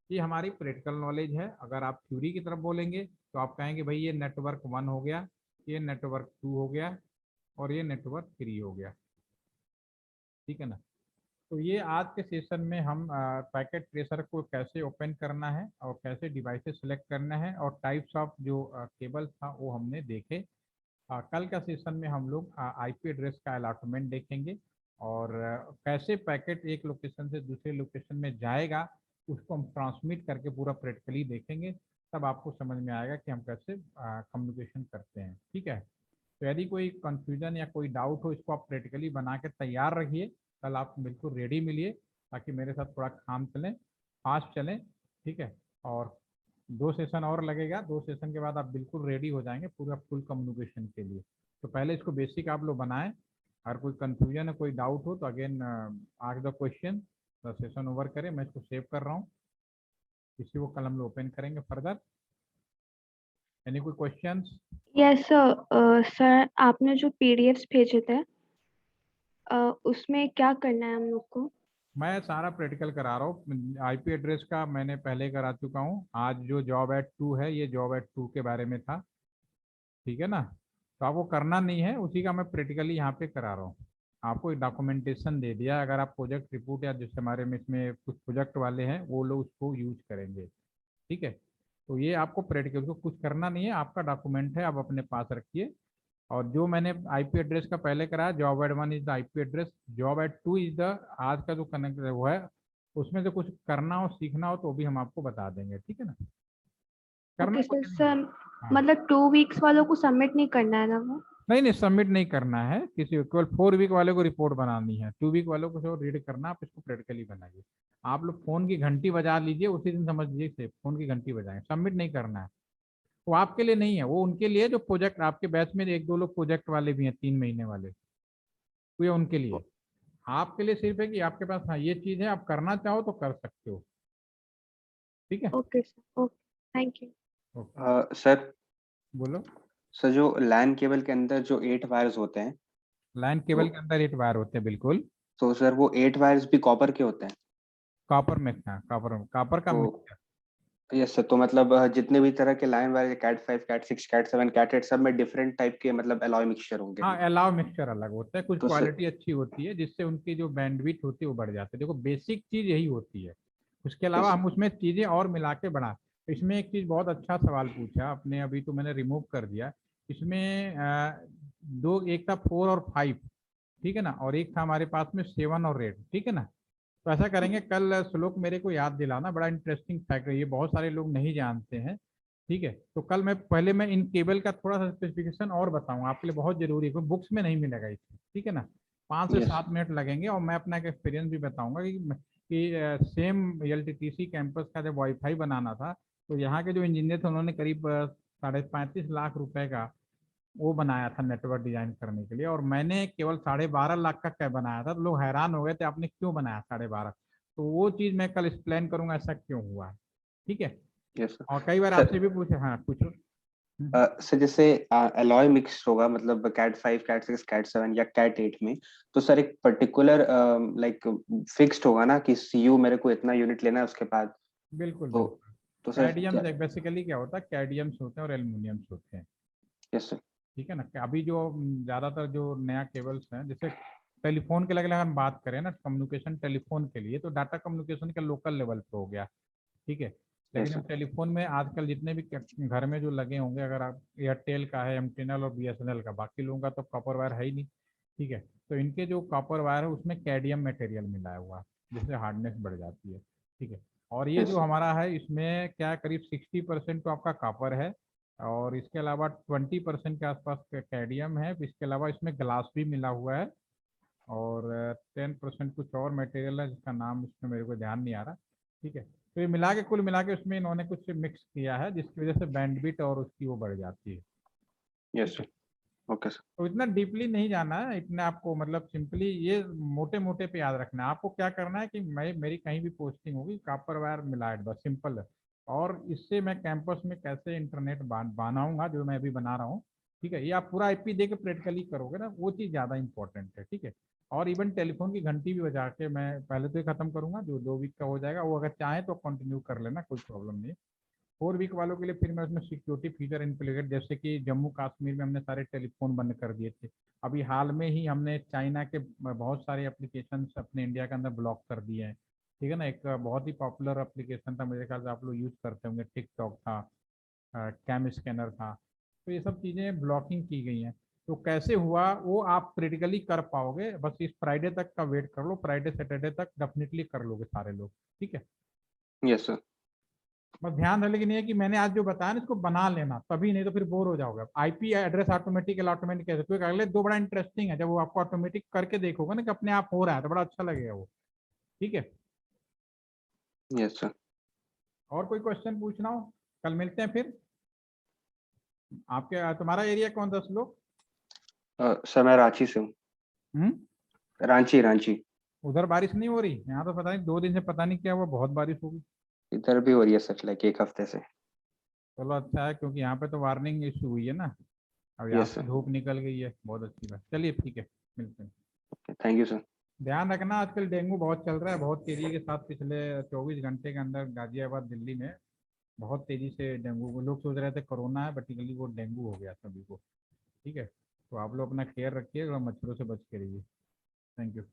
ये हमारी प्रैक्टिकल नॉलेज है। अगर आप थ्योरी की तरफ बोलेंगे तो आप कहेंगे भाई ये नेटवर्क 1 हो गया, ये नेटवर्क 2 हो गया, और ये नेटवर्क 3 हो गया। ठीक है ना। तो ये आज के सेशन में हम पैकेट ट्रेसर को कैसे ओपन करना है और कैसे डिवाइसेस सेलेक्ट करना है और टाइप्स ऑफ जो केबल था वो हमने देखे। कल का सेशन में हम लोग आईपी एड्रेस का अलॉटमेंट देखेंगे, और कैसे पैकेट एक लोकेशन से दूसरे लोकेशन में जाएगा उसको हम ट्रांसमिट करके पूरा प्रैक्टिकली देखेंगे। तब आपको समझ में आएगा कि हम कैसे कम्युनिकेशन करते हैं। ठीक है, तो यदि कोई कंफ्यूजन या कोई डाउट हो इसको आप प्रैक्टिकली बना के तैयार रखिए। कल आप बिल्कुल रेडी मिलिए ताकि मेरे साथ थोड़ा काम चलें, फास्ट चलें। ठीक है, और 2 सेशन और लगेगा, 2 सेशन के बाद आप बिल्कुल रेडी हो जाएंगे पूरा फुल कम्युनिकेशन के लिए। तो पहले इसको बेसिक आप लोग बनाएं, अगर कोई कंफ्यूजन है कोई डाउट हो तो again ask the question, the session over करें। मैं इसको सेव कर रहा हूँ, इसी को कल हम लोग ओपन करेंगे फर्दर। एनी कोई क्वेश्चंस? Yes sir. सर आपने जो पीडीएफ्स भेजे थे उसमें क्या करना है हम लोग को? मैं सारा प्रैक्टिकल करा रहा हूँ। आईपी एड्रेस का मैंने पहले करा चुका हूँ, आज जो जॉब एट 2 है ये जॉब एट 2 के बारे में था। ठीक है ना, तो आपको करना नहीं है, उसी का मैं प्रैक्टिकली यहाँ पे करा रहा हूँ। आपको एक डॉक्यूमेंटेशन दे दिया, अगर आप प्रोजेक्ट रिपोर्ट या जैसे हमारे में इसमें कुछ प्रोजेक्ट वाले हैं वो लोग उसको यूज करेंगे। ठीक है, तो ये आपको प्रैक्टिकल को कुछ करना नहीं है, आपका डॉक्यूमेंट है आप अपने पास रखिए। और जो मैंने आईपी एड्रेस का पहले कराया, job eight 1 is the IP address, job eight 2 is the आज का जो कनेक्ट वो है, उसमें से कुछ करना हो सीखना हो तो भी हम आपको बता देंगे। ठीक है ना, करना ओके कुछ सर। नहीं है। सर हाँ, मतलब 2 वीक्स वालों को सबमिट नहीं करना है ना वो? नहीं नहीं सबमिट नहीं करना है किसी को, केवल 4 वीक वाले को रिपोर्ट बनानी है, 2 वीक वालों को सिर्फ रीड करना, आप इसको प्रैक्टिकली बनाइए। आप लोग फोन की घंटी बजा लीजिए उसी दिन, समझ लीजिए से फोन की घंटी बजाएं, सबमिट नहीं करना है। वो आपके लिए नहीं है, वो उनके लिए जो प्रोजेक्ट आपके बैच में एक दो लोग प्रोजेक्ट वाले भी हैं 3 महीने वाले, तो ये उनके लिए। आपके लिए सिर्फ है कि आपके पास हाँ ये चीज़ है, आप करना चाहो तो कर सकते हो। ठीक है, okay sir, okay, thank you. Okay, sir बोलो। सर जो लैन केबल के अंदर जो 8 वायर्स होते हैं, लाइन केबल तो के अंदर 8 वायर होते हैं बिल्कुल। सर वो 8 वायर्स भी कॉपर के होते हैं? कॉपर में, हाँ कॉपर, कॉपर का तो मिक्सचर। यस सर, तो मतलब जितने भी तरह के line wire, cat 5, cat 6, cat 7, cat 8, सब में डिफरेंट टाइप के मतलब एलॉय मिक्सचर होंगे। हाँ अलाव मिक्सचर अलग होता है, कुछ तो सर क्वालिटी अच्छी होती है जिससे उनकी जो बैंडविड्थ होती है वो बढ़ जाती है। देखो बेसिक चीज यही होती है, उसके अलावा यस हम उसमें चीजें और मिला के बढ़ा। इसमें एक चीज बहुत अच्छा सवाल पूछा आपने, अभी तो मैंने रिमूव कर दिया। इसमें दो, एक था 4 और 5, ठीक है ना, और एक था हमारे पास में 7 और 8। ठीक है ना, तो ऐसा करेंगे कल श्लोक मेरे को याद दिलाना, बड़ा इंटरेस्टिंग फैक्ट है ये, बहुत सारे लोग नहीं जानते हैं। ठीक है, तो कल मैं पहले मैं इन केबल का थोड़ा सा स्पेसिफिकेशन और बताऊंगा, आपके लिए बहुत जरूरी है, बुक्स में नहीं मिलेगा इसमें। ठीक है ना, 5 से 7 मिनट लगेंगे, और मैं अपना एक एक्सपीरियंस भी बताऊंगा कि सेम एलटीटीसी कैंपस का जब वाईफाई बनाना था, तो यहाँ के जो इंजीनियर थे उन्होंने करीब 35.5 लाख रुपए का वो बनाया था नेटवर्क डिजाइन करने के लिए, और मैंने केवल 12.5 लाख का क्या बनाया था, तो लोग हैरान हो गए थे आपने क्यों बनाया 12.5। तो वो चीज मैं कल एक्सप्लेन करूंगा ऐसा क्यों हुआ है। ठीक है, यस और कई बार सर। आपसे भी पूछे, हाँ पूछो। सर जैसे एलॉय मिक्स होगा, मतलब कैट 5, कैट 6, कैट 7 या कैट 8 में, तो सर एक पर्टिकुलर लाइक फिक्स्ड होगा ना कि सीयू मेरे को इतना यूनिट लेना है उसके बाद? बिल्कुल तो बिल्कुल। तो सर क्या? कैडियम्स बेसिकली क्या होता है, कैडियम्स होते हैं और एल्यूमिनियम्स होते हैं। Yes sir. ठीक है ना, कि अभी जो ज़्यादातर जो नया केबल्स हैं, जैसे टेलीफोन के लिए अगर हम बात करें ना, कम्युनिकेशन टेलीफोन के लिए तो डाटा कम्युनिकेशन के लोकल लेवल पे हो गया। ठीक है, लेकिन यस हम सर। टेलीफोन में आजकल जितने भी घर में जो लगे होंगे, अगर आप एयरटेल का है, एमटीएनएल और बीएसएनएल का, बाकी लोगों का तो कॉपर वायर है ही नहीं। ठीक है, तो इनके जो कॉपर वायर है उसमें कैडियम मटेरियल मिलाया हुआ है, जिससे हार्डनेस बढ़ जाती है। ठीक है, और ये जो यस हमारा है इसमें क्या है, करीब 60% तो आपका कॉपर है, और इसके अलावा 20% के आसपास कैडियम है, इसके अलावा इसमें ग्लास भी मिला हुआ है, और 10% कुछ और मटेरियल है जिसका नाम इसमें मेरे को ध्यान नहीं आ रहा। ठीक है, तो ये मिला के कुल मिला के उसमें इन्होंने कुछ मिक्स किया है जिसकी वजह से बैंडविड्थ और उसकी वो बढ़ जाती है। Yes sir, okay sir. तो इतना डीपली नहीं जाना है, इतना आपको मतलब सिंपली ये मोटे मोटे पे याद रखना है। आपको क्या करना है कि मैं मेरी कहीं भी पोस्टिंग होगी कॉपर वायर मिलाएट बस सिंपल है। और इससे मैं कैंपस में कैसे इंटरनेट बनाऊंगा जो मैं अभी बना रहा हूँ, ठीक है, ये आप पूरा आईपी दे के प्रैक्टिकली करोगे ना, वो चीज़ ज़्यादा इंपॉर्टेंट है, ठीक है। और इवन टेलीफोन की घंटी भी बजा के मैं पहले तो ये खत्म करूंगा, जो 2 वीक का हो जाएगा वो अगर चाहे तो कंटिन्यू कर लेना, कोई प्रॉब्लम नहीं है। 4 वीक वालों के लिए फिर मैं उसमें सिक्योरिटी फीचर इंप्लीमेंट, जैसे कि जम्मू कश्मीर में हमने सारे टेलीफोन बंद कर दिए थे। अभी हाल में ही हमने चाइना के बहुत सारे एप्लीकेशन अपने इंडिया के अंदर ब्लॉक कर दिए हैं, ठीक है ना। एक बहुत ही पॉपुलर एप्लीकेशन था, मेरे ख्याल से आप लोग यूज करते होंगे, टिकटॉक था, कैम स्कैनर था, तो ये सब चीज़ें ब्लॉकिंग की गई हैं। तो कैसे हुआ वो आप प्रैक्टिकली कर पाओगे, बस इस फ्राइडे तक का वेट कर लो, फ्राइडे सैटरडे तक डेफिनेटली कर लोगे सारे लोग, ठीक है। Yes sir. बस ध्यान रहे लेकिन ये कि मैंने आज जो बताया ना इसको बना लेना, तभी नहीं तो फिर बोर हो जाओगे। आईपी एड्रेस ऑटोमेटिक अलॉटमेंट कैसे, क्योंकि अगले 2 बड़ा इंटरेस्टिंग है, जब वो आपको ऑटोमेटिक करके देखोगे ना कि अपने आप हो रहा है तो बड़ा अच्छा लगेगा वो, ठीक है। Yes sir. और कोई क्वेश्चन पूछना हो, कल मिलते हैं फिर। आपके तुम्हारा एरिया कौन सा श्लोक? सर मैं रांची से हूँ। हम्म। रांची रांची। उधर बारिश नहीं हो रही? यहाँ तो पता नहीं 2 दिन से पता नहीं क्या हुआ, बहुत बारिश होगी। इधर भी हो रही है सर, लाइक एक हफ्ते से। चलो अच्छा है, क्योंकि यहाँ पे तो वार्निंग इशू हुई है ना, अब यहाँ यस पे सर। धूप निकल गई है, बहुत अच्छी बात। चलिए ठीक है, मिलते हैं। Thank you sir. ध्यान रखना आजकल डेंगू बहुत चल रहा है, बहुत तेजी के साथ, पिछले 24 घंटे के अंदर गाजियाबाद दिल्ली में बहुत तेजी से डेंगू, लोग सोच रहे थे कोरोना है, बटिकली वो डेंगू हो गया सभी को, ठीक है। तो आप लोग अपना केयर रखिए और मच्छरों से बच के रहिए। Thank you.